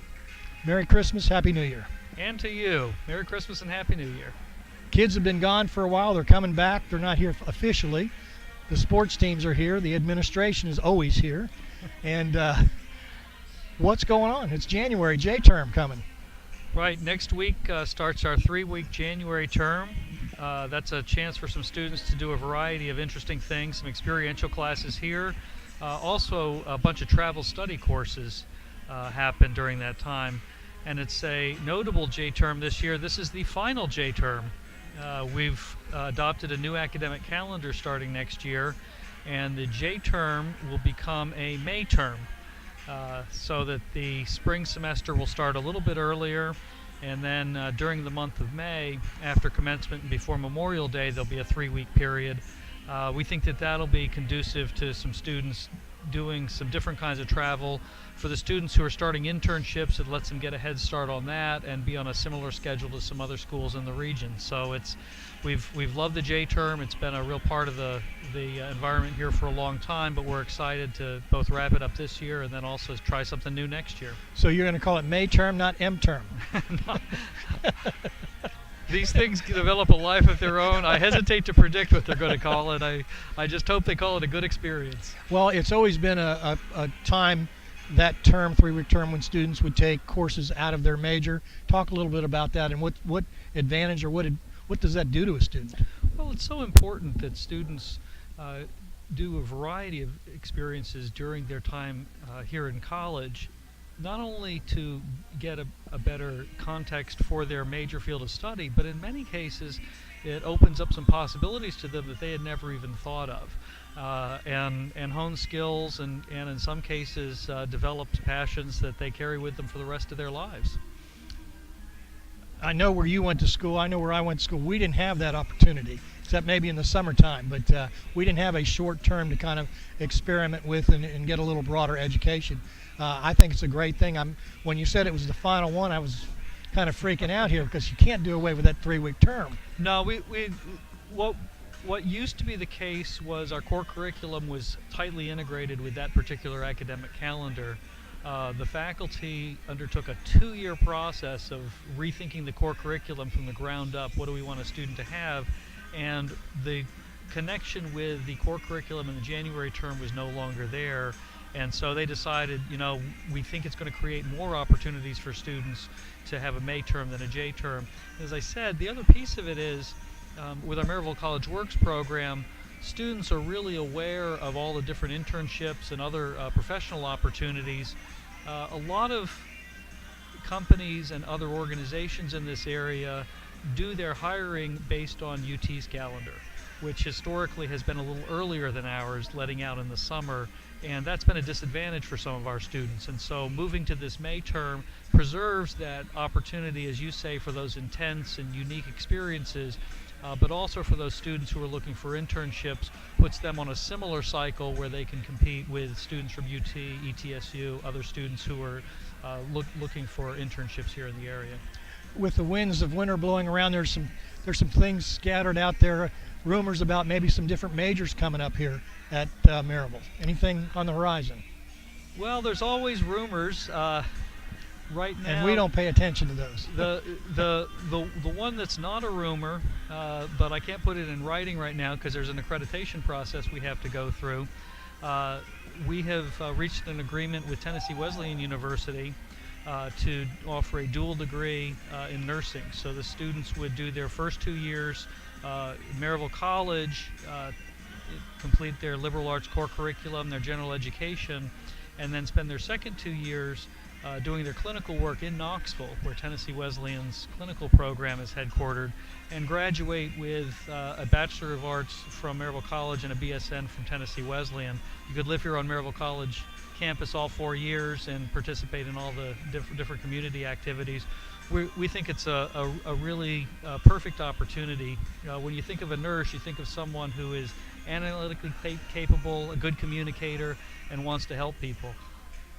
Merry Christmas, Happy New Year. And to you, Merry Christmas and Happy New Year. Kids have been gone for a while. They're coming back. They're not here officially. The sports teams are here. The administration is always here. And what's going on? It's January, J-term coming. Right, next week starts our 3-week January term. That's a chance for some students to do a variety of interesting things, some experiential classes here. Also, a bunch of travel study courses happen during that time. And it's a notable J-term this year. This is the final J-term. We've adopted a new academic calendar starting next year, and the J-term will become a May term. So that the spring semester will start a little bit earlier, and then during the month of May, after commencement and before Memorial Day, there'll be a 3-week period. We think that that'll be conducive to some students doing some different kinds of travel. For the students who are starting internships, it lets them get a head start on that and be on a similar schedule to some other schools in the region. So we've loved the J-term. It's been a real part of the environment here for a long time, but we're excited to both wrap it up this year and then also try something new next year. So you're going to call it May term, not M term. These things develop a life of their own. I hesitate to predict what they're going to call it. I just hope they call it a good experience. Well, it's always been a time, that term, 3-week term, when students would take courses out of their major. Talk a little bit about that and what advantage or what does that do to a student? Well, it's so important that students do a variety of experiences during their time here in college, not only to get a better context for their major field of study, but in many cases it opens up some possibilities to them that they had never even thought of, and hone skills and in some cases develop passions that they carry with them for the rest of their lives. I know where you went to school. I know where I went to school. We didn't have that opportunity, except maybe in the summertime. But we didn't have a short term to kind of experiment with and get a little broader education. I think it's a great thing. When you said it was the final one, I was kind of freaking out here because you can't do away with that 3-week term. No, what used to be the case was our core curriculum was tightly integrated with that particular academic calendar. The faculty undertook a 2-year process of rethinking the core curriculum from the ground up. What do we want a student to have? And the connection with the core curriculum in the January term was no longer there. And so they decided, we think it's going to create more opportunities for students to have a May term than a J term. As I said, the other piece of it is, with our Maryville College Works program, students are really aware of all the different internships and other professional opportunities. A lot of companies and other organizations in this area do their hiring based on UT's calendar, which historically has been a little earlier than ours, letting out in the summer, and that's been a disadvantage for some of our students. And so moving to this May term preserves that opportunity, as you say, for those intense and unique experiences, but also for those students who are looking for internships, puts them on a similar cycle where they can compete with students from UT, ETSU, other students who are looking for internships here in the area. With the winds of winter blowing around, there's some things scattered out there, rumors about maybe some different majors coming up here at Maryville. Anything on the horizon? Well, there's always rumors. Right now, and we don't pay attention to those. The one that's not a rumor, but I can't put it in writing right now because there's an accreditation process we have to go through. We have reached an agreement with Tennessee Wesleyan University to offer a dual degree in nursing. So the students would do their first 2 years Maryville College, complete their liberal arts core curriculum, their general education, and then spend their second 2 years doing their clinical work in Knoxville, where Tennessee Wesleyan's clinical program is headquartered, and graduate with a Bachelor of Arts from Maryville College and a BSN from Tennessee Wesleyan. You could live here on Maryville College campus all 4 years and participate in all the different community activities. We think it's a really perfect opportunity. When you think of a nurse, you think of someone who is analytically capable, a good communicator, and wants to help people.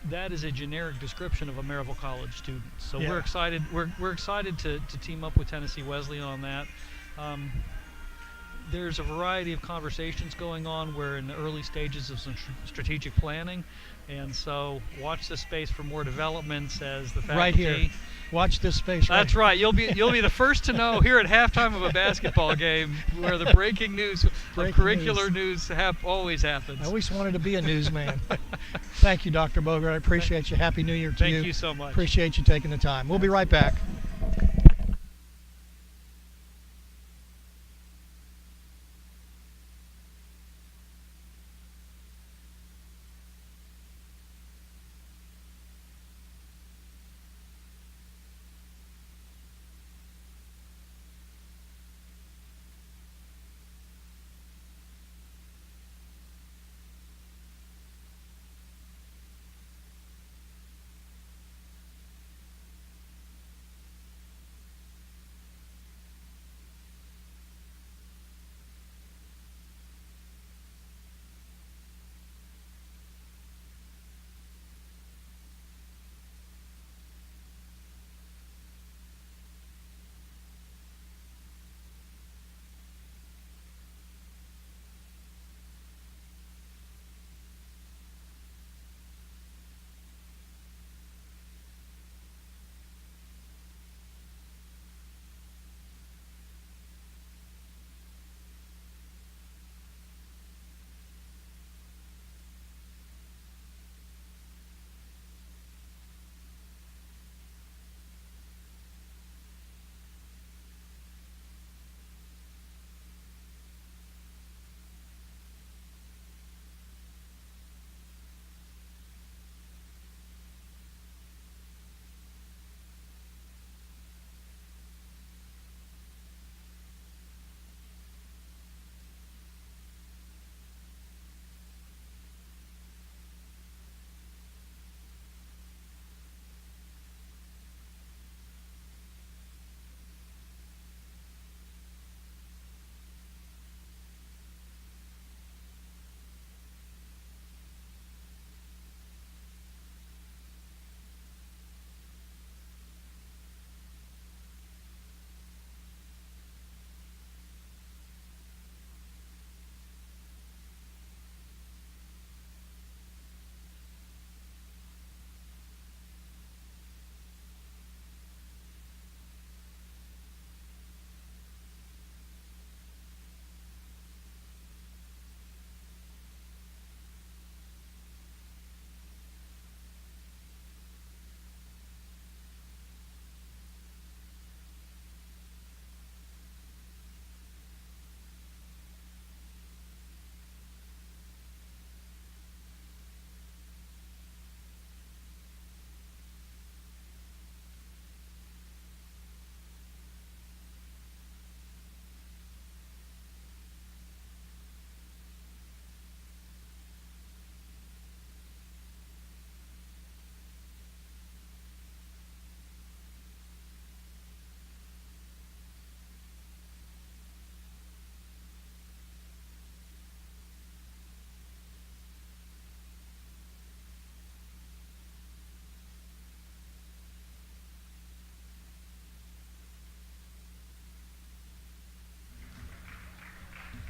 That is a generic description of a Maryville College student. So Yeah. we're excited. We're excited to team up with Tennessee Wesleyan on that. There's a variety of conversations going on. We're in the early stages of some strategic planning, and so watch this space for more developments as the faculty. Right here. Watch this space. That's right. You'll be the first to know here at halftime of a basketball game where the breaking news of curricular news always happens. I always wanted to be a newsman. Thank you, Dr. Bogart. I appreciate you. Happy New Year to you. Thank you so much. Appreciate you taking the time. We'll be right back.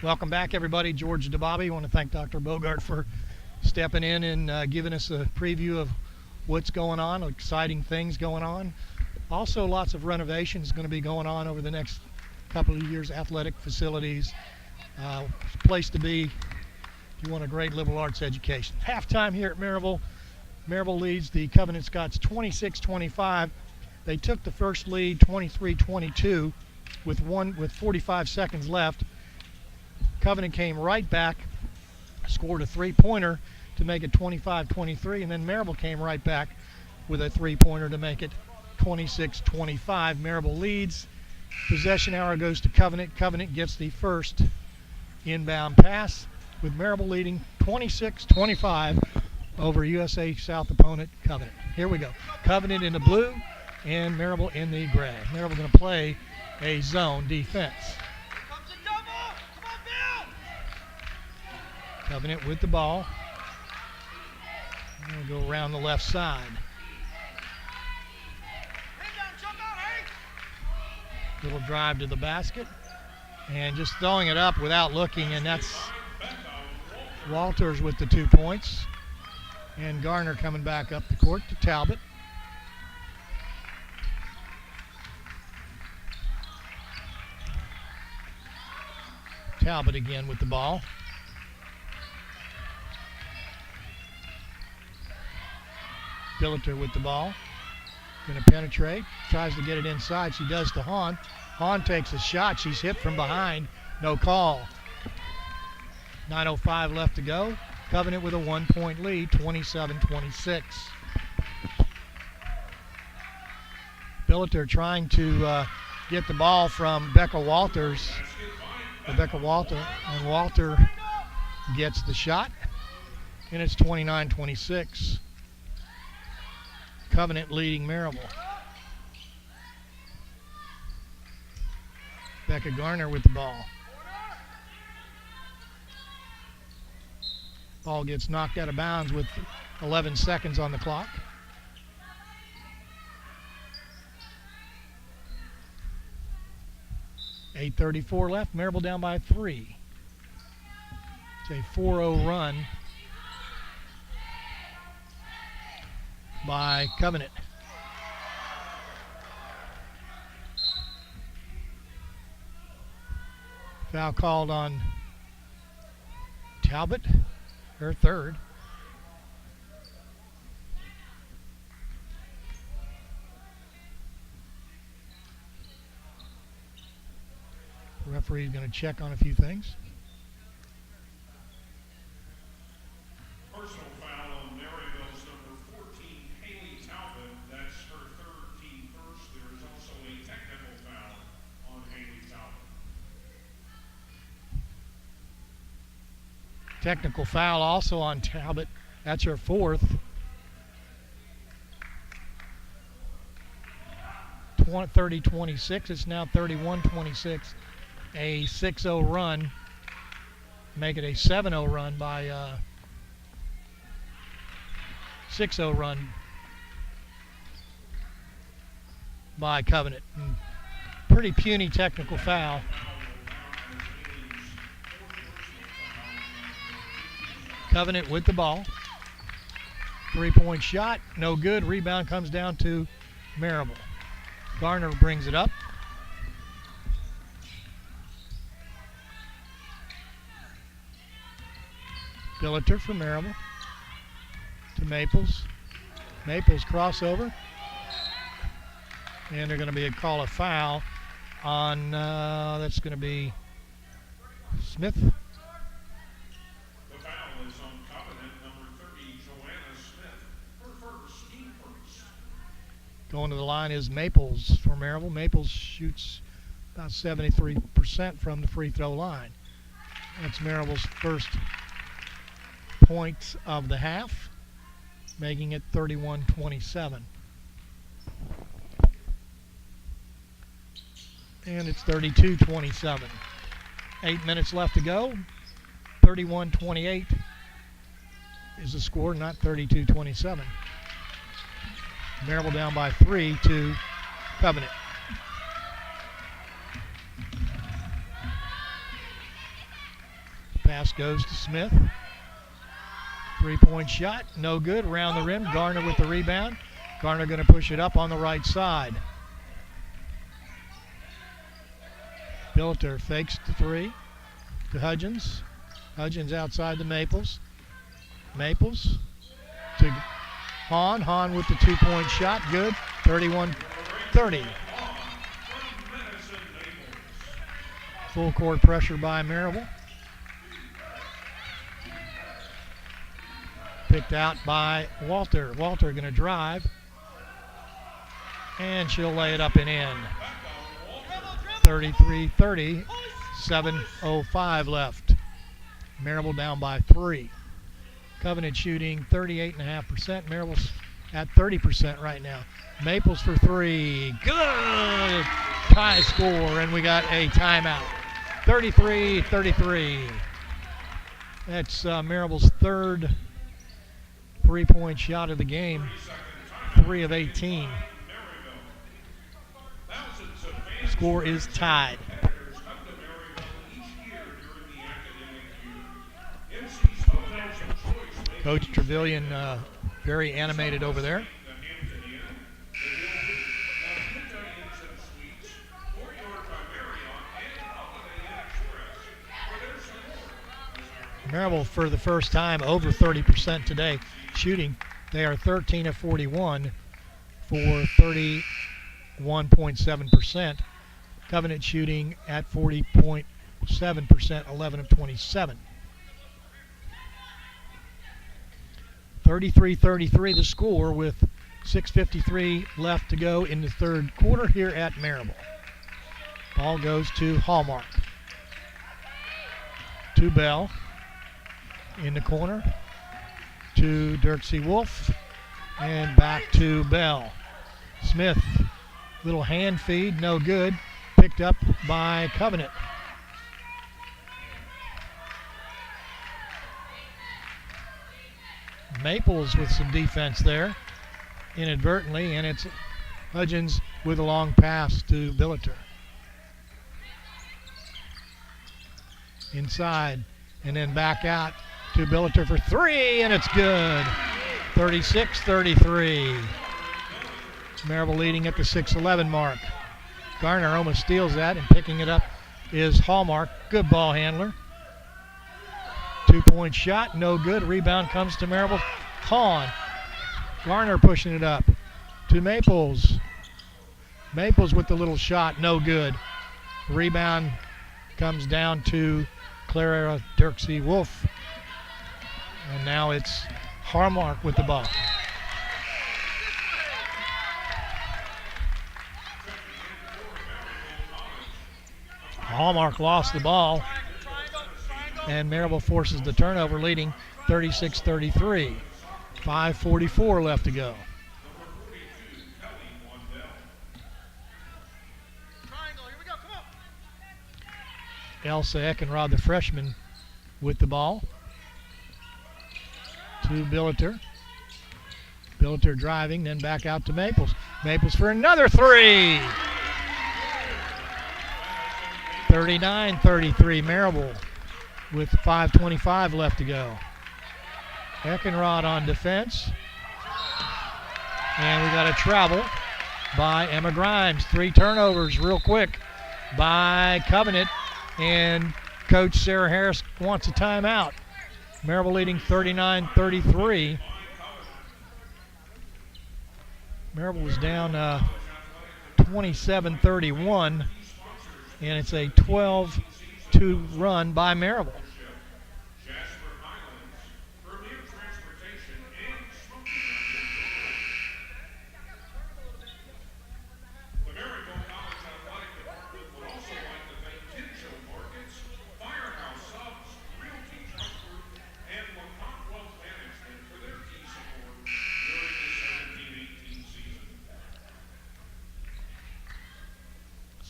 Welcome back, everybody. George DeBobby. I want to thank Dr. Bogart for stepping in and giving us a preview of what's going on, exciting things going on. Also, lots of renovations going to be going on over the next couple of years. Athletic facilities, place to be if you want a great liberal arts education. Halftime here at Maryville. Maryville leads the Covenant Scots 26-25. They took the first lead 23-22 with 45 seconds left. Covenant came right back, scored a three-pointer to make it 25-23, and then Maryville came right back with a three-pointer to make it 26-25. Maryville leads. Possession arrow goes to Covenant. Covenant gets the first inbound pass, with Maryville leading 26-25 over USA South opponent Covenant. Here we go. Covenant in the blue and Maryville in the gray. Maryville going to play a zone defense. Comes a double. Come on, Bill. Covenant with the ball. We'll go around the left side. Hey, down, jump out, hey. Little drive to the basket. And just throwing it up without looking, and that's Walters with the 2 points. And Garner coming back up the court to Talbot. Talbot again with the ball. Billiter with the ball. Going to penetrate. Tries to get it inside. She does to Hahn. Hahn takes a shot. She's hit from behind. No call. 9:05 left to go. Covenant with a 1-point lead, 27-26. Billiter trying to get the ball from Becca Walters. Rebecca Walter, and Walter gets the shot, and it's 29-26. Covenant leading Maryville. Becca Garner with the ball. Ball gets knocked out of bounds with 11 seconds on the clock. .8:34 left. Maryville down by 3. It's a 4-0 run by Covenant. Foul called on Talbot, her third. The referee's going to check on a few things. Personal foul on Maryville's number 14, Haley Talbot. That's her third, team first. There is also a technical foul on Haley Talbot. Technical foul also on Talbot. That's her fourth. 30-26. It's now 31-26. A 6-0 run. Make it a 7-0 run by 6-0 run by Covenant. And pretty puny technical foul. Covenant with the ball. 3-point shot, no good. Rebound comes down to Maryville. Garner brings it up. Billiter for Maryville. To Maples. Maples crossover. And they're going to be a call of foul on, that's going to be Smith. The foul is on Covenant number 30, Joanna Smith. Her first, team first. Going to the line is Maples for Maryville. Maples shoots about 73% from the free throw line. That's Maryville's first points of the half, making it 31-27. And it's 32-27. 8 minutes left to go. 31-28 is the score, not 32-27. Maryville down by 3 to Covenant. Pass goes to Smith. 3-point shot, no good. Around the rim, Garner with the rebound. Garner going to push it up on the right side. Billiter fakes the 3 to Hudgens. Hudgens outside the Maples. Maples to Hahn. Hahn with the 2-point shot, good. 31-30. Full court pressure by Maryville. Picked out by Walter. Walter going to drive. and she'll lay it up and in. 33-30, 7:05 left. Maryville down by 3. Covenant shooting 38.5%. Maryville's at 30% right now. Maples for 3. Good! Tie score, and we got a timeout. 33-33. That's Maryville's third three-point shot of the game. 3 of 18. Score is tied. Coach Trevelyan very animated over there. Maryville for the first time over 30% today shooting. They are 13 of 41 for 31.7%. Covenant shooting at 40.7%, 11 of 27. 33-33 the score with 6:53 left to go in the third quarter here at Maryville. Ball goes to Hallmark. To Bell. In the corner to Dirksey Wolf and back to Bell. Smith, little hand feed, no good. Picked up by Covenant. Maples with some defense there inadvertently, and it's Hudgens with a long pass to Billiter. Inside and then back out to Billiter for 3, and it's good. 36-33. Maryville leading at the 6:11 mark. Garner almost steals that, and picking it up is Hallmark. Good ball handler. 2-point shot, no good. Rebound comes to Maryville. Hahn. Garner pushing it up to Maples. Maples with the little shot, no good. Rebound comes down to Clara Dirksey Wolf. And now it's Hallmark with the ball. Hallmark lost the ball, and Maryville forces the turnover, leading 36-33. 5:44 left to go. Elsa Eckenrod, the freshman, with the ball. To Billiter. Billiter driving, then back out to Maples. Maples for another 3. 39-33 Maryville with 5:25 left to go. Eckenrod on defense. And we got a travel by Emma Grimes. 3 turnovers real quick by Covenant. And Coach Sarah Harris wants a timeout. Maryville leading 39-33. Maryville was down 27-31, and it's a 12-2 run by Maryville.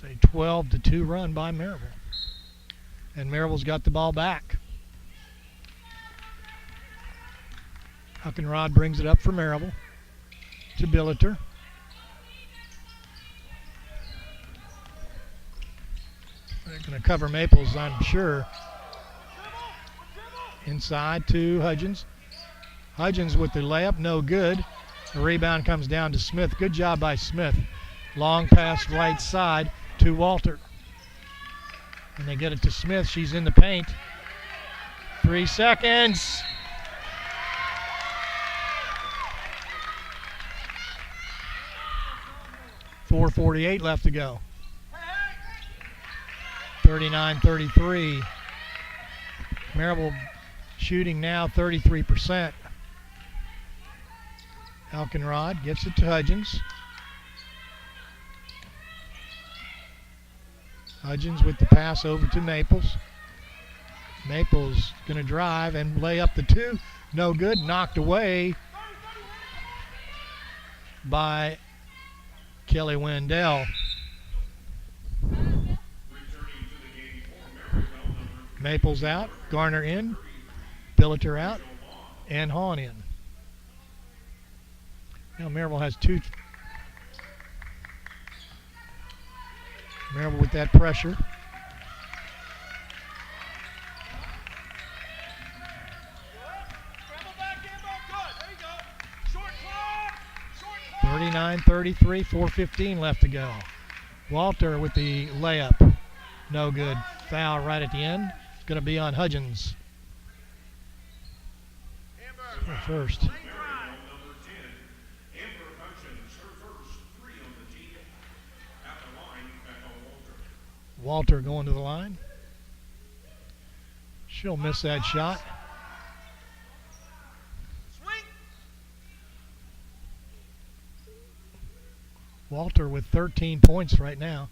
A 12-2 run by Maryville. And Maryville's got the ball back. Eckenrod brings it up for Maryville to Billiter. They're going to cover Maples, I'm sure. Inside to Hudgens. Hudgens with the layup, no good. The rebound comes down to Smith. Good job by Smith. Long pass right side to Walter. And they get it to Smith. She's in the paint. 3 seconds. .448 left to go. 39-33. Maryville shooting now 33%. Eckenrod gets it to Hudgens. Hudgens with the pass over to Maples. Maples going to drive and lay up the two. No good. Knocked away by Kelly Wendell. Maples out. Garner in. Billiter out. And Hahn in. Now Maryville has two. Maryville with that pressure. Scramble back in, good. There you go. Short clock. 39-33, 4:15 left to go. Walter with the layup. No good. Foul right at the end. It's going to be on Hudgens. First. Walter going to the line. She'll miss that shot. Walter with 13 points right now,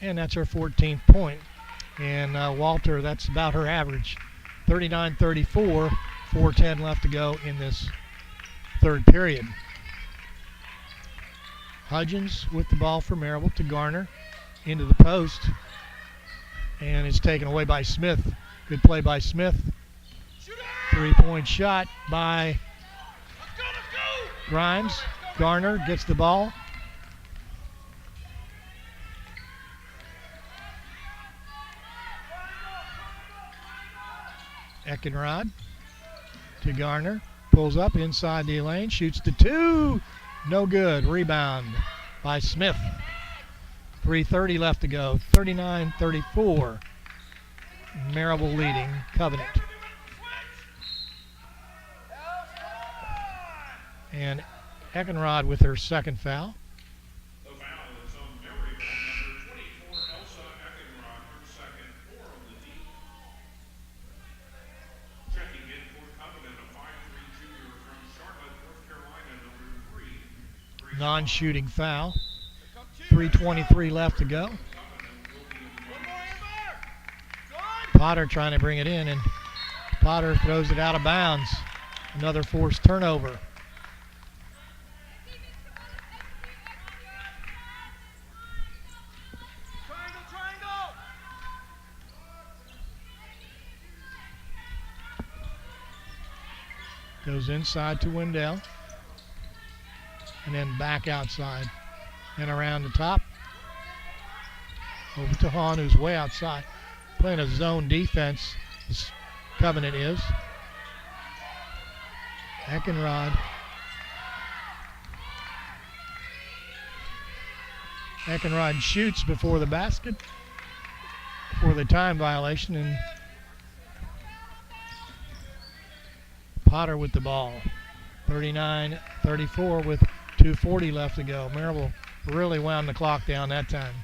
and that's her 14th point. And Walter, that's about her average. 39-34, 4:10 left to go in this third period. Hudgens with the ball for Maryville to Garner into the post, and it's taken away by Smith. Good play by Smith. 3-point shot by Grimes. Garner gets the ball. Eckenrod to Garner. Pulls up inside the lane. Shoots the two. No good. Rebound by Smith. 3:30 left to go. 39-34. Maryville leading Covenant. And Eckenrod with her second foul. The foul is on Maryville, number 24, Elsa Eckenrod, her second, 4 on the team. Checking in for Covenant, a 5'3" junior from Charlotte, North Carolina, number 3. Non-shooting foul. 3:23 left to go. Potter trying to bring it in, and Potter throws it out of bounds. Another forced turnover. Triangle. Goes inside to Wendell. And then back outside. And around the top. Over to Hahn, who's way outside. Playing a zone defense, this Covenant is. Eckenrod. Eckenrod shoots before the basket for the time violation, and Potter with the ball. 39-34 with 2:40 left to go. Maryville really wound the clock down that time.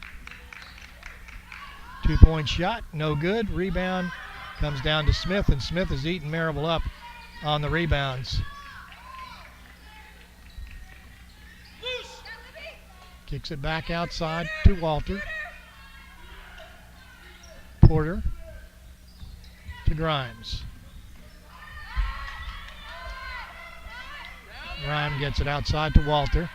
2-point shot, no good. Rebound comes down to Smith, and Smith is eating Maryville up on the rebounds. Kicks it back outside to Walter. Porter to Grimes. Grimes gets it outside to Walter.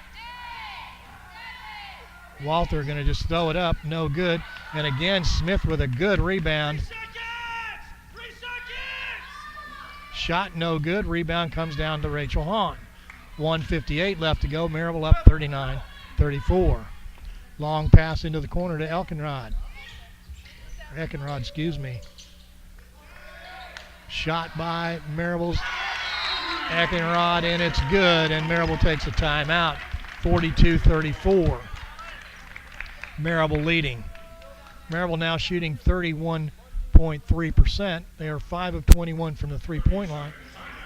Walter going to just throw it up, no good. And again, Smith with a good rebound. 3 seconds! Shot no good. Rebound comes down to Rachel Hahn. 1:58 left to go. Maryville up 39-34. Long pass into the corner to Eckenrod. Shot by Maryville's Eckenrod, and it's good. And Maryville takes a timeout. 42-34. Maryville leading. Maryville now shooting 31.3%. They are 5 of 21 from the three-point line.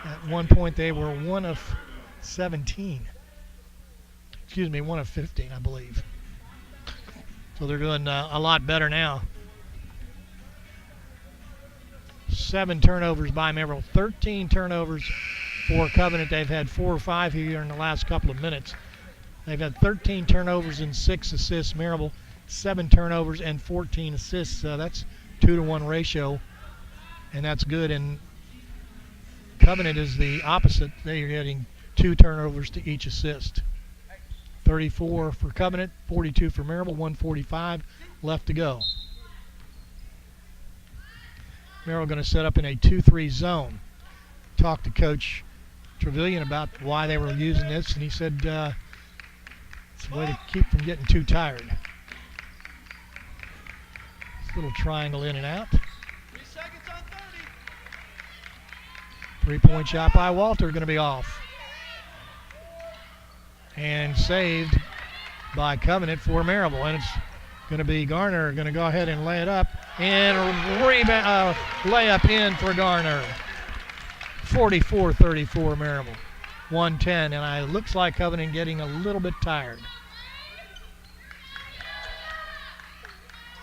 At one point, they were 1 of 17. 1 of 15, I believe. So they're doing a lot better now. 7 turnovers by Maryville. 13 turnovers for Covenant. They've had 4 or 5 here in the last couple of minutes. They've had 13 turnovers and 6 assists. Maryville 7 turnovers and 14 assists. That's 2-to-1 ratio, and that's good. And Covenant is the opposite. They are getting 2 turnovers to each assist. 34 for Covenant, 42 for Maryville, 1:45 left to go. Maryville going to set up in a 2-3 zone. Talked to Coach Trevelyan about why they were using this, and he said it's a way to keep from getting too tired. This little triangle in and out. 3 seconds on 30. 3-point shot by Walter, going to be off. And saved by Covenant for Maryville. And it's going to be Garner going to go ahead and lay it up. And layup in for Garner. 44-34 Maryville. 110. And it looks like Covenant getting a little bit tired.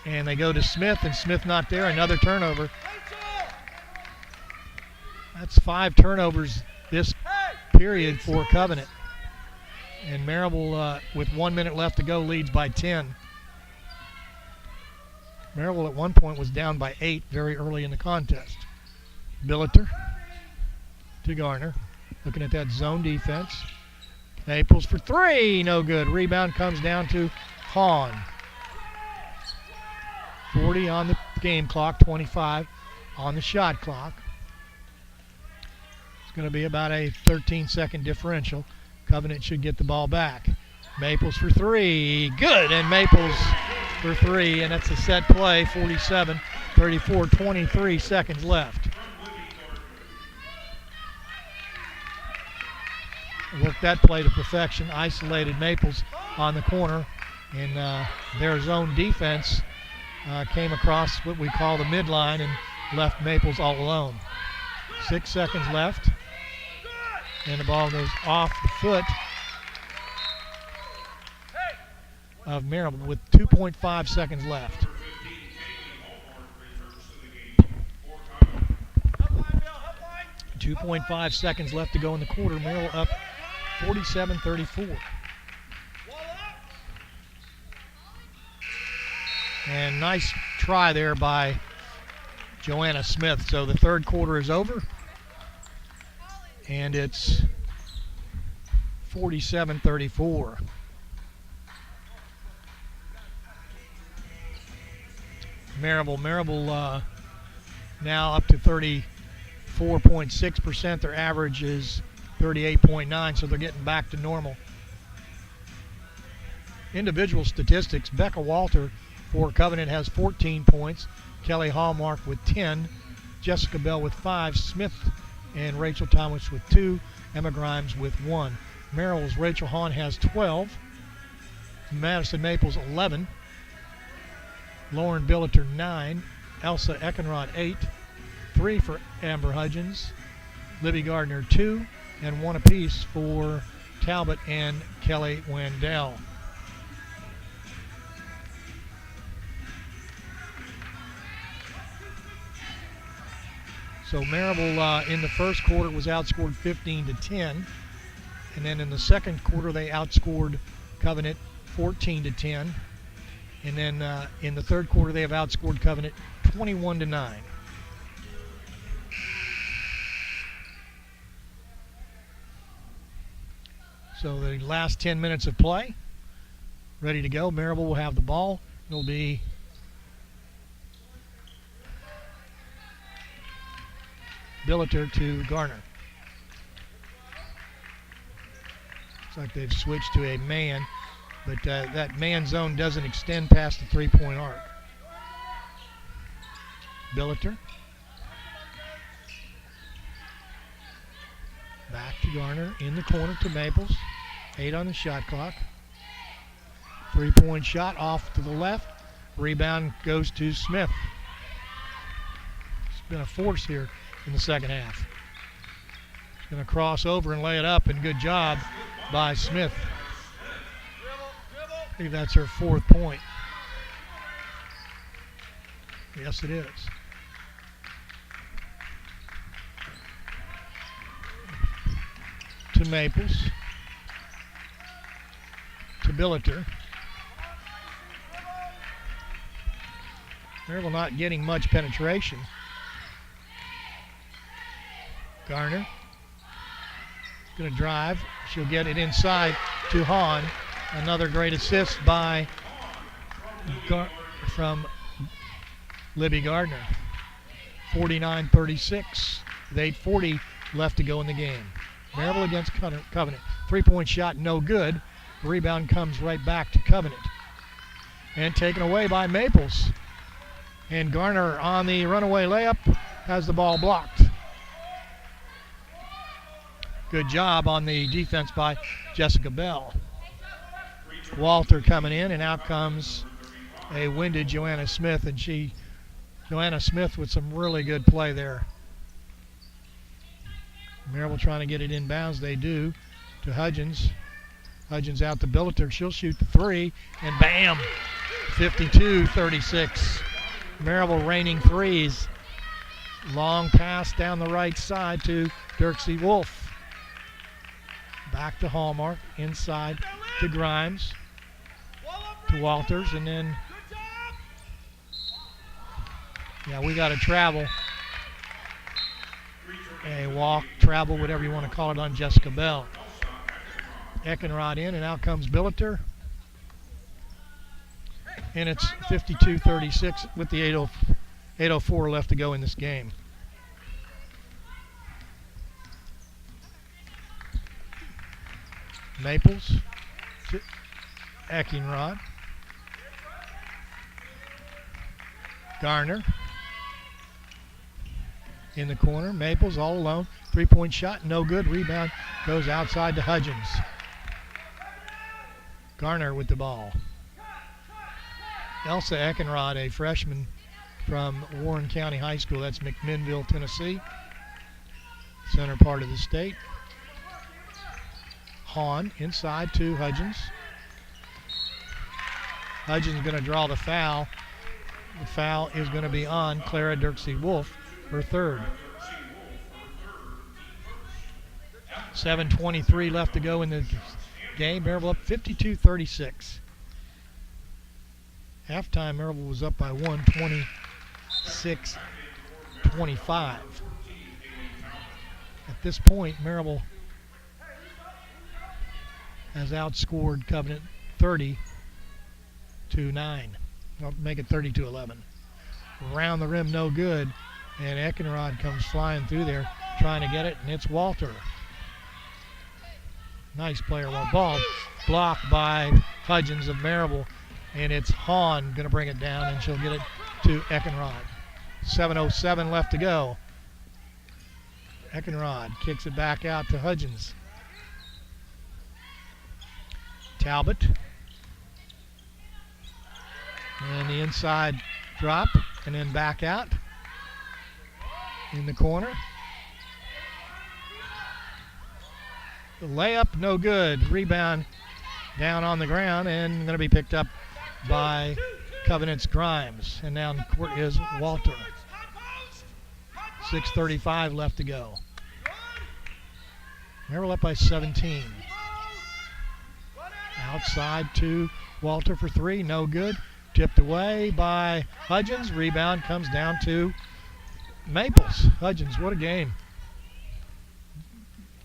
And they go to Smith, and Smith not there. Another turnover. That's 5 turnovers this period for Covenant. And Maryville, with 1 minute left to go, leads by 10. Maryville at one point was down by 8 very early in the contest. Billiter to Garner. Looking at that zone defense. Naples for 3. No good. Rebound comes down to Hahn. 40 on the game clock, 25 on the shot clock. It's going to be about a 13-second differential. Covenant should get the ball back. Maples for 3. Good, and Maples for 3, and that's a set play, 47-34, 23 seconds left. Worked that play to perfection, isolated Maples on the corner, and their zone defense came across what we call the midline and left Maples all alone. 6 seconds left. And the ball goes off the foot of Maryville with 2.5 seconds left. 2.5 seconds left to go in the quarter. Maryville up 47-34. And nice try there by Joanna Smith. So the third quarter is over. And it's 47-34. Maryville now up to 34.6%. Their average is 38.9, so they're getting back to normal. Individual statistics, Becca Walter for Covenant has 14 points. Kelly Hallmark with 10. Jessica Bell with 5. Smith and Rachel Thomas with 2, Emma Grimes with 1. Maryville's Rachel Hahn has 12, Madison Maples 11, Lauren Billiter 9, Elsa Eckenrod 8, 3 for Amber Hudgens, Libby Gardner 2, and 1 apiece for Talbot and Kelly Wendell. So Maryville in the first quarter was outscored 15-10, and then in the second quarter they outscored Covenant 14-10, and then in the third quarter they have outscored Covenant 21-9. So the last 10 minutes of play, ready to go. Maryville will have the ball. It'll be Billiter to Garner. Looks like they've switched to a man, but that man zone doesn't extend past the three-point arc. Billiter. Back to Garner in the corner to Maples. 8 on the shot clock. 3-point shot off to the left. Rebound goes to Smith. It's been a force here in the second half. He's going to cross over and lay it up, and good job by Smith. I think that's her 4th point. Yes, it is. To Maples. To Billiter. Maryville not getting much penetration. Garner going to drive. She'll get it inside to Hahn. Another great assist by from Libby Gardner. 49-36 with 8:40 left to go in the game. Maryville against Covenant. Three-point shot, no good. Rebound comes right back to Covenant. And taken away by Maples. And Garner on the runaway layup has the ball blocked. Good job on the defense by Jessica Bell. Walter coming in, and out comes a winded Joanna Smith, and Joanna Smith with some really good play there. Maryville trying to get it inbounds. They do to Hudgens. Hudgens out to Billiter. She'll shoot the three, and bam! 52-36. Maryville raining threes. Long pass down the right side to Dirksey Wolf. Back to Hallmark. Inside to Grimes. To Walters, and then we got to travel. A walk, travel, whatever you want to call it, on Jessica Bell. Eckenrod in, and out comes Billiter. And it's 52-36 with the 8:04 left to go in this game. Maples to Eckenrod. Garner in the corner. Maples all alone. Three-point shot, no good. Rebound goes outside to Hudgens. Garner with the ball. Elsa Eckenrod, a freshman from Warren County High School. That's McMinnville, Tennessee. Center part of the state. Hahn inside to Hudgens. Hudgens going to draw the foul. The foul is going to be on Clara Dirksey Wolf, her third. 7:23 left to go in the game. Maryville up 52-36. Halftime, Maryville was up by 26-25. At this point, Maryville has outscored Covenant 30-9. I'll make it 30-11. Around the rim, no good. And Eckenrod comes flying through there, trying to get it, and it's Walter. Nice player. Well, ball blocked by Hudgens of Maryville, and it's Hahn going to bring it down, and she'll get it to Eckenrod. 7:07 left to go. Eckenrod kicks it back out to Hudgens. Talbot. And the inside drop, and then back out in the corner. The layup, no good. Rebound down on the ground, and going to be picked up by Covenant's Grimes. And now in court is Walter. 6:35 left to go. Maryville up by 17. Outside to Walter for three, no good. Tipped away by Hudgens. Rebound comes down to Maples. Hudgens, what a game.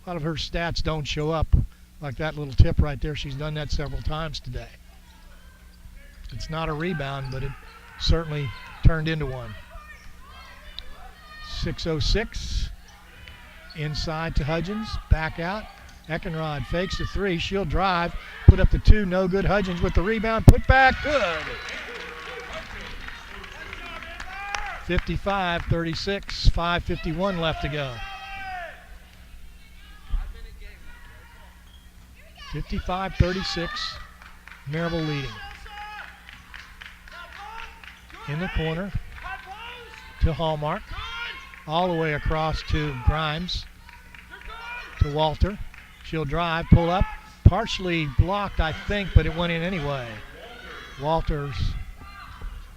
A lot of her stats don't show up like that little tip right there. She's done that several times today. It's not a rebound, but it certainly turned into one. 6:06. Inside to Hudgens. Back out. Eckenrod fakes the three. She'll drive. Put up the two. No good. Hudgens with the rebound. Put back. Good. 55-36. 5:51 left to go. 55-36. Maryville leading. In the corner to Hallmark. All the way across to Grimes. To Walter. She'll drive, pull up. Partially blocked, I think, but it went in anyway. Walter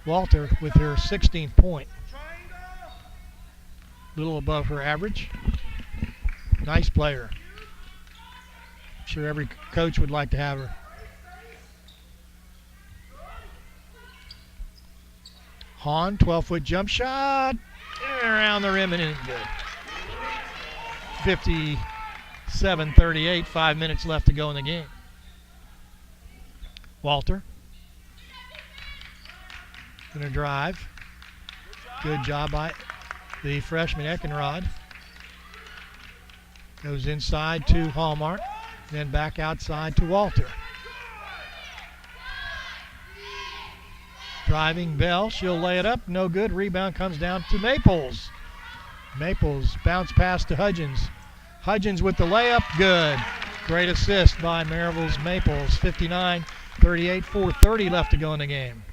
with her 16th point. A little above her average. Nice player. I'm sure every coach would like to have her. Hahn, 12-foot jump shot. Around the rim and in. Good. 57-38, 5 minutes left to go in the game. Walter. Going to drive. Good job by the freshman Eckenrod. Goes inside to Hallmark, then back outside to Walter. Driving Bell, she'll lay it up, no good. Rebound comes down to Maples. Maples bounce pass to Hudgens. Hudgens with the layup, good. Great assist by Maryville's Maples. 59-38, 4:30 left to go in the game.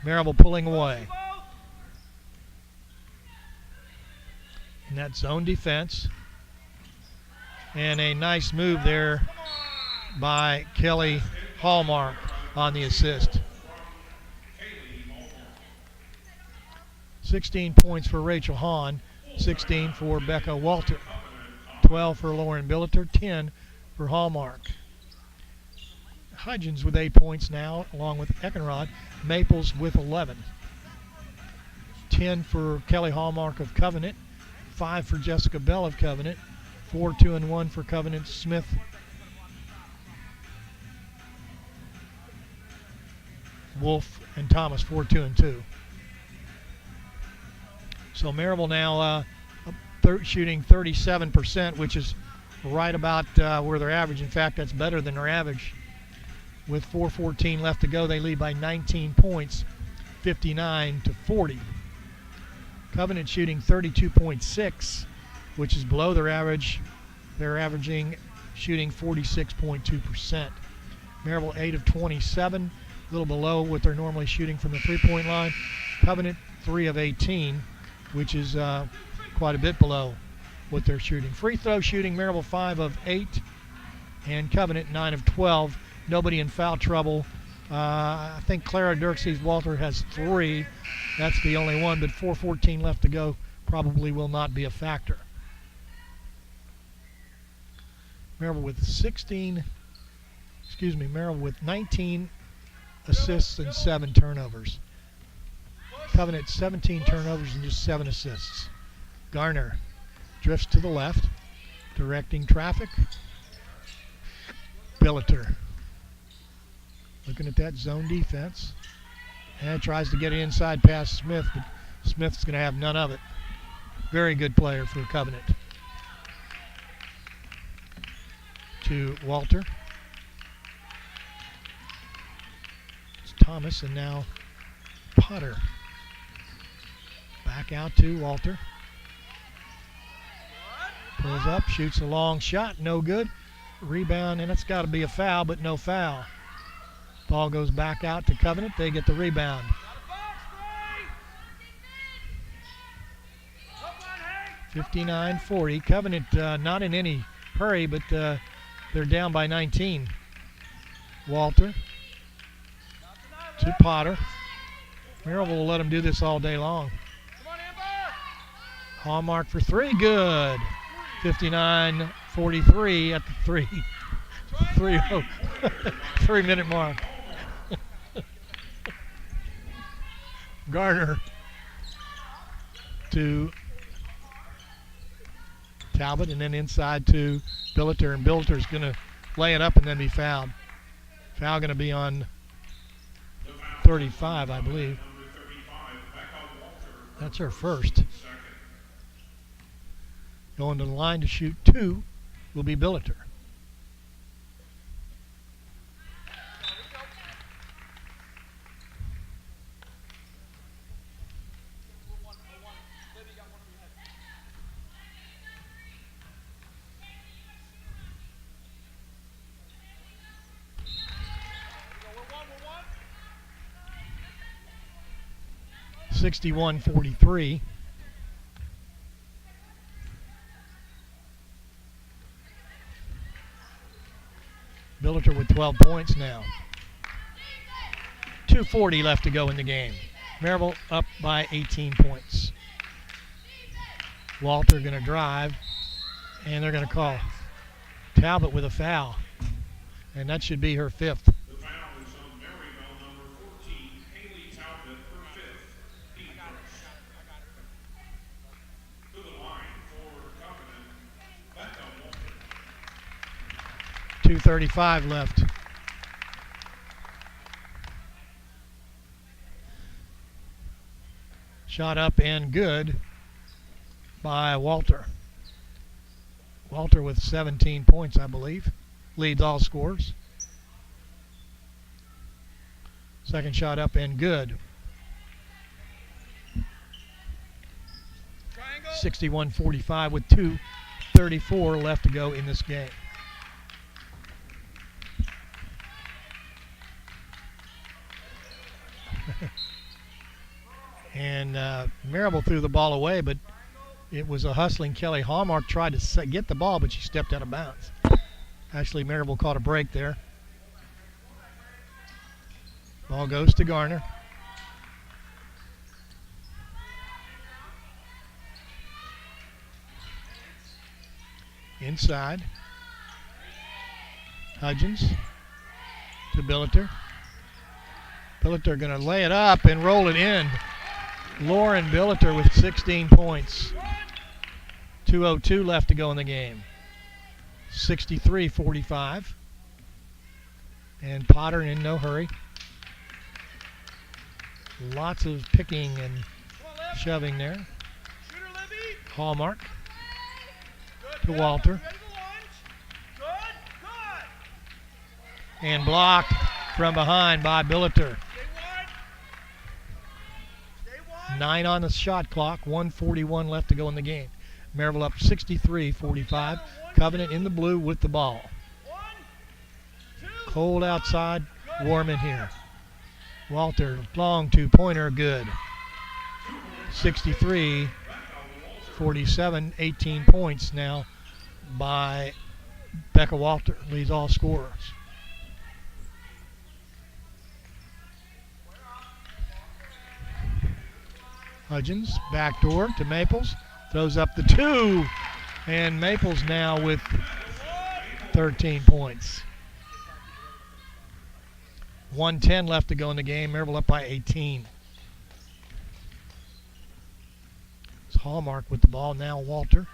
Maryville pulling away. In that zone defense. And a nice move there by Kelly Hallmark on the assist. 16 points for Rachel Hahn, 16 for Becca Walter, 12 for Lauren Billiter, 10 for Hallmark. Hudgens with 8 points now, along with Eckenrod. Maples with 11. 10 for Kelly Hallmark of Covenant, 5 for Jessica Bell of Covenant, 4, 2, and 1 for Covenant Smith. Wolf and Thomas, 4, 2, and 2. So Maryville now shooting 37%, which is right about where they're average. In fact, that's better than their average. With 4:14 left to go, they lead by 19 points, 59-40. Covenant shooting 32.6, which is below their average. They're averaging shooting 46.2%. Maryville 8 of 27, a little below what they're normally shooting from the three-point line. Covenant 3 of 18, which is quite a bit below what they're shooting. Free throw shooting, Maryville 5 of 8, and Covenant 9 of 12. Nobody in foul trouble. I think Clara Dirksey's Walter has 3. That's the only one, but 4:14 left to go probably will not be a factor. Maryville with 19 assists and 7 turnovers. Covenant 17 turnovers and just 7 assists. Garner drifts to the left, directing traffic. Billiter looking at that zone defense and tries to get it inside past Smith, but Smith's going to have none of it. Very good player for Covenant. To Walter. It's Thomas and now Potter. Back out to Walter. Pulls up, shoots a long shot, no good. Rebound, and it's got to be a foul, but no foul. Ball goes back out to Covenant. They get the rebound. 59-40. Covenant not in any hurry, but they're down by 19. Walter to Potter. Maryville will let them do this all day long. Hallmark for 3, good. 59-43 at the 3-minute mark. Garner to Talbot and then inside to Billiter, and Billiter's going to lay it up and then be fouled. Foul going to be on 35, I believe. That's her first. Going to the line to shoot 2 will be Billiter. We're 61-43. Billiter with 12 points now. 2:40 left to go in the game. Maryville up by 18 points. Walter going to drive, and they're going to call Talbot with a foul. And that should be her 5th. The foul is on Maryville, number 14, Haley Talbot, her 5th. 1:35 left. Shot up and good by Walter. Walter with 17 points, I believe. Leads all scores. Second shot up and good. 61-45 with 2:34 left to go in this game. And Maryville threw the ball away, but it was a hustling Kelly. Hallmark tried to get the ball, but she stepped out of bounds. Actually, Maryville caught a break there. Ball goes to Garner. Inside. Hudgens to Billiter. Billiter going to lay it up and roll it in. Lauren Billiter with 16 points. 2:02 left to go in the game. 63-45. And Potter in no hurry. Lots of picking and shoving there. Hallmark to Walter. And blocked from behind by Billiter. 9 on the shot clock, 1:41 left to go in the game. Maryville up 63-45. Covenant in the blue with the ball. Cold outside, warm in here. Walter, long two-pointer, good. 63-47, 18 points now by Becca Walter, leads all scorers. Hudgens, backdoor to Maples, throws up the 2, and Maples now with 13 points. 1:10 left to go in the game. Maryville up by 18. It's Hallmark with the ball. Now Walter.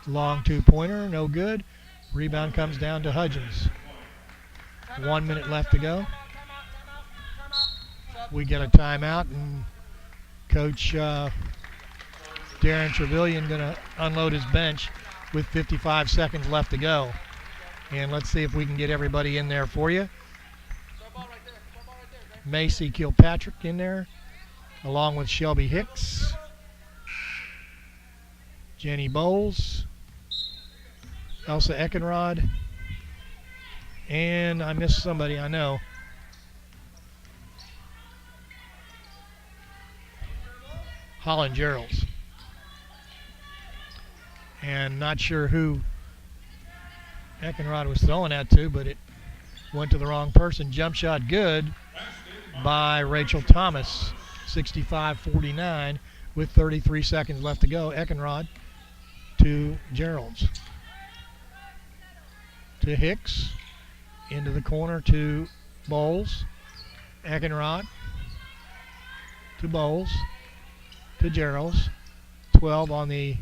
Long two-pointer, no good. Rebound comes down to Hudgens. 1 minute left to go. We get a timeout, and Coach Darren Trevelyan going to unload his bench with 55 seconds left to go. And let's see if we can get everybody in there for you. Macy Kilpatrick in there, along with Shelby Hicks, Jenny Bowles, Elsa Eckenrod, and I missed somebody I know. Holland Geralds. And not sure who Eckenrod was throwing at to, but it went to the wrong person. Jump shot good by Rachel Thomas, 65-49 with 33 seconds left to go. Eckenrod to Geralds. To Hicks, into the corner to Bowles. Eckenrod to Bowles, to Geralds. 12 on the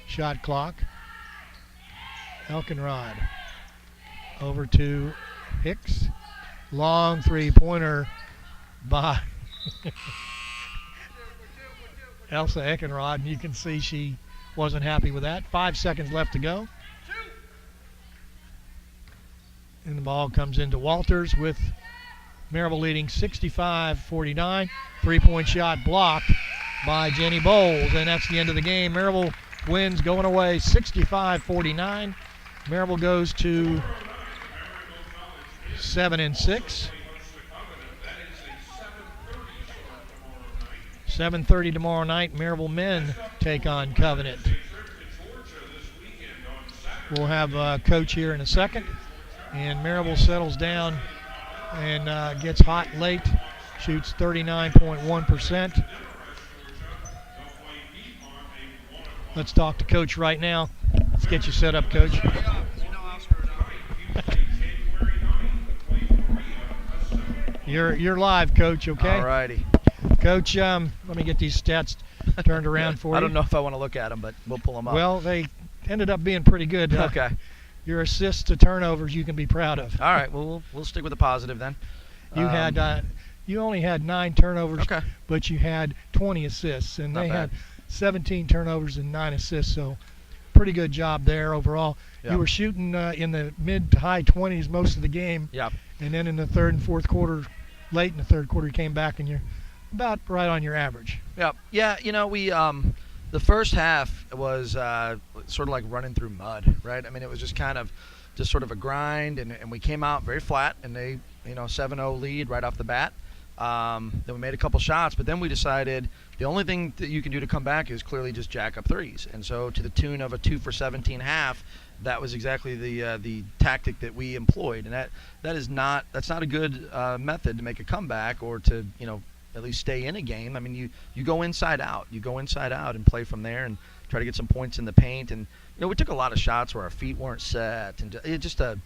shot clock. Eckenrod over to Hicks. Long three-pointer by Elsa Eckenrod, and you can see she wasn't happy with that. 5 seconds left to go. And the ball comes into Walters with Maryville leading 65-49. Three-point shot blocked by Jenny Bowles, and that's the end of the game. Maryville wins going away 65-49. Maryville goes to 7-6. 7:30 tomorrow night. Maryville men take on Covenant. We'll have a coach here in a second. And Maryville settles down and gets hot late. Shoots 39.1%. Let's talk to Coach right now. Let's get you set up, Coach. You're live, Coach, okay? All righty. Coach, let me get these stats turned around for you. I don't know if I want to look at them, but we'll pull them up. Well, they ended up being pretty good. Okay. your assists to turnovers you can be proud of. All right, well, we'll stick with the positive then. You only had 9 turnovers, Okay. but you had 20 assists, and Not they bad. had 17 turnovers and 9 assists. So, pretty good job there overall. Yeah. You were shooting in the mid to high 20s most of the game, Yeah. and then in the third and fourth quarter, late in the third quarter, you came back and you're about right on your average. Yeah. Yeah. We the first half was sort of like running through mud, right? I mean, it was just kind of just sort of a grind, and we came out very flat, and they 7-0 lead right off the bat. Then we made a couple shots, but then we decided the only thing that you can do to come back is clearly just jack up threes. And so to the tune of a 2 for 17 half, that was exactly the tactic that we employed. And that's not a good method to make a comeback or to at least stay in a game. I mean, you go inside out. You go inside out and play from there and try to get some points in the paint. And we took a lot of shots where our feet weren't set, and it just a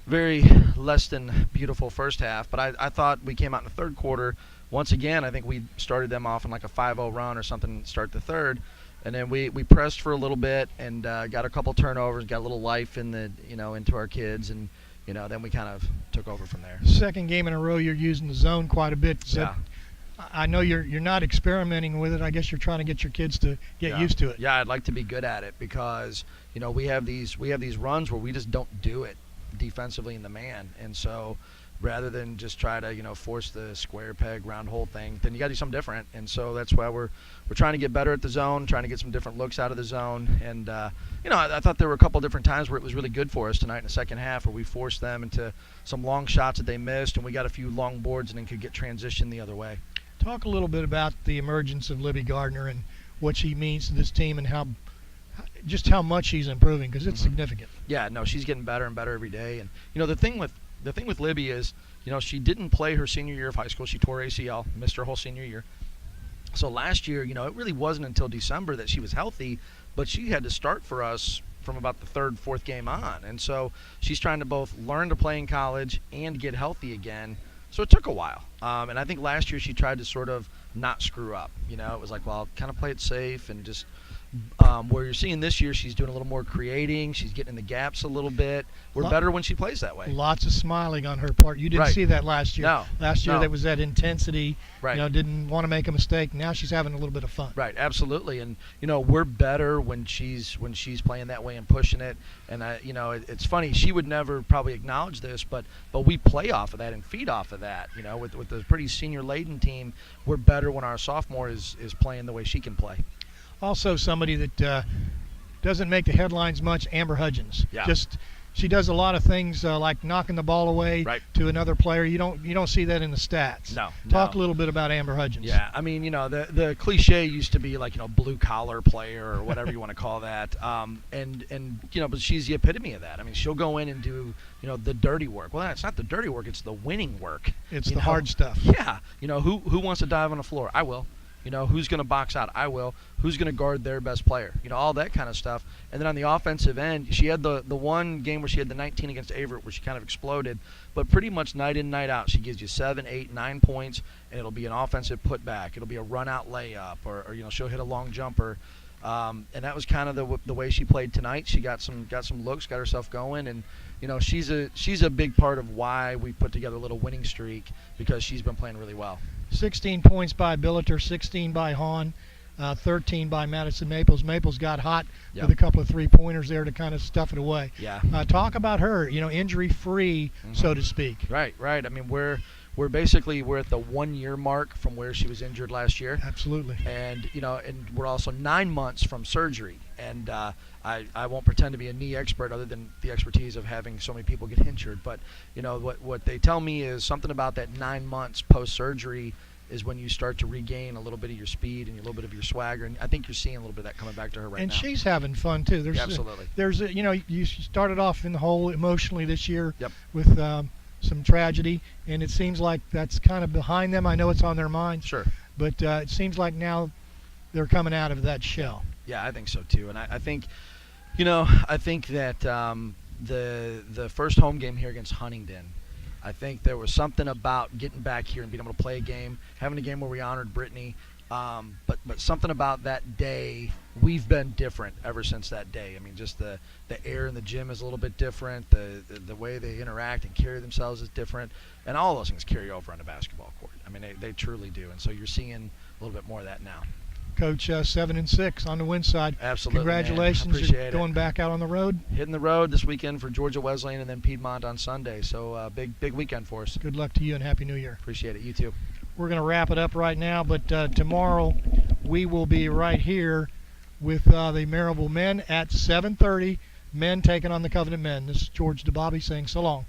very less than beautiful first half. But I thought we came out in the third quarter. Once again, I think we started them off in like a 5-0 run or something to start the third. And then we pressed for a little bit and got a couple turnovers, got a little life in the into our kids, and then we kind of took over from there. Second game in a row, you're using the zone quite a bit. So Yeah. I know you're not experimenting with it. I guess you're trying to get your kids to get used to it. Yeah, I'd like to be good at it because we have these runs where we just don't do it defensively in the man, and so rather than just try to force the square peg round hole thing, then you got to do something different. And so that's why we're trying to get better at the zone, trying to get some different looks out of the zone. And I thought there were a couple different times where it was really good for us tonight in the second half, where we forced them into some long shots that they missed, and we got a few long boards and then could get transition the other way. Talk a little bit about the emergence of Libby Gardner and what she means to this team and how much she's improving, because it's significant. Yeah, no, she's getting better and better every day. And the thing with Libby is, she didn't play her senior year of high school. She tore ACL, missed her whole senior year. So last year, it really wasn't until December that she was healthy, but she had to start for us from about the third, fourth game on. And so she's trying to both learn to play in college and get healthy again. So it took a while. And I think last year she tried to sort of not screw up. It was like, well, kind of play it safe and just where you're seeing this year, she's doing a little more creating. She's getting in the gaps a little bit. We're better when she plays that way. Lots of smiling on her part. You didn't Right. see that last year. No. Last year No. there was that intensity. Right. Didn't want to make a mistake. Now she's having a little bit of fun. Right, absolutely. And we're better when she's playing that way and pushing it. And it's funny, she would never probably acknowledge this, but we play off of that and feed off of that. With a pretty senior laden team, we're better when our sophomore is playing the way she can play. Also, somebody that doesn't make the headlines much, Amber Hudgens. Yeah. She does a lot of things like knocking the ball away Right. to another player. You don't see that in the stats. No. Talk no. a little bit about Amber Hudgens. Yeah, I mean, the cliche used to be like, blue collar player or whatever you want to call that. But she's the epitome of that. I mean, she'll go in and do, the dirty work. Well, it's not the dirty work; it's the winning work. It's the hard stuff. Yeah, who wants to dive on the floor? I will. Who's going to box out? I will. Who's going to guard their best player? All that kind of stuff. And then on the offensive end, she had the one game where she had the 19 against Averett where she kind of exploded. But pretty much night in, night out, she gives you 7, 8, 9 points, and it'll be an offensive putback. It'll be a run-out layup, or she'll hit a long jumper. And that was kind of the way she played tonight. She got some looks, got herself going, and she's a big part of why we put together a little winning streak, because she's been playing really well. 16 points by Billiter, 16 by Hahn, 13 by Madison Maples. Maples got hot Yep. with a couple of three-pointers there to kind of stuff it away. Yeah. Talk about her, injury-free, so to speak. Right. I mean, we're at the 1 year mark from where she was injured last year. Absolutely. And and we're also 9 months from surgery. And I won't pretend to be a knee expert other than the expertise of having so many people get injured. But what they tell me is something about that 9 months post surgery is when you start to regain a little bit of your speed and a little bit of your swagger. And I think you're seeing a little bit of that coming back to her right now. And she's having fun too. Yeah, absolutely. You started off in the hole emotionally this year Yep. with some tragedy, and it seems like that's kind of behind them. I know it's on their minds, Sure. but it seems like now they're coming out of that shell. Yeah, I think so too. And I think, that the first home game here against Huntingdon, I think there was something about getting back here and being able to play a game, having a game where we honored Brittany, But something about that day, we've been different ever since that day. I mean, just the air in the gym is a little bit different. The way they interact and carry themselves is different, and all those things carry over on the basketball court. I mean, they truly do, and so you're seeing a little bit more of that now. Coach, 7-6 on the win side. Absolutely, Congratulations. man. Appreciate You're it. going back out on the road. Hitting the road this weekend for Georgia Wesleyan and then Piedmont on Sunday. So big weekend for us. Good luck to you and Happy New Year. Appreciate it. You too. We're going to wrap it up right now, but tomorrow we will be right here with the Maryville men at 7:30. Men taking on the Covenant men. This is George DeBobby saying so long.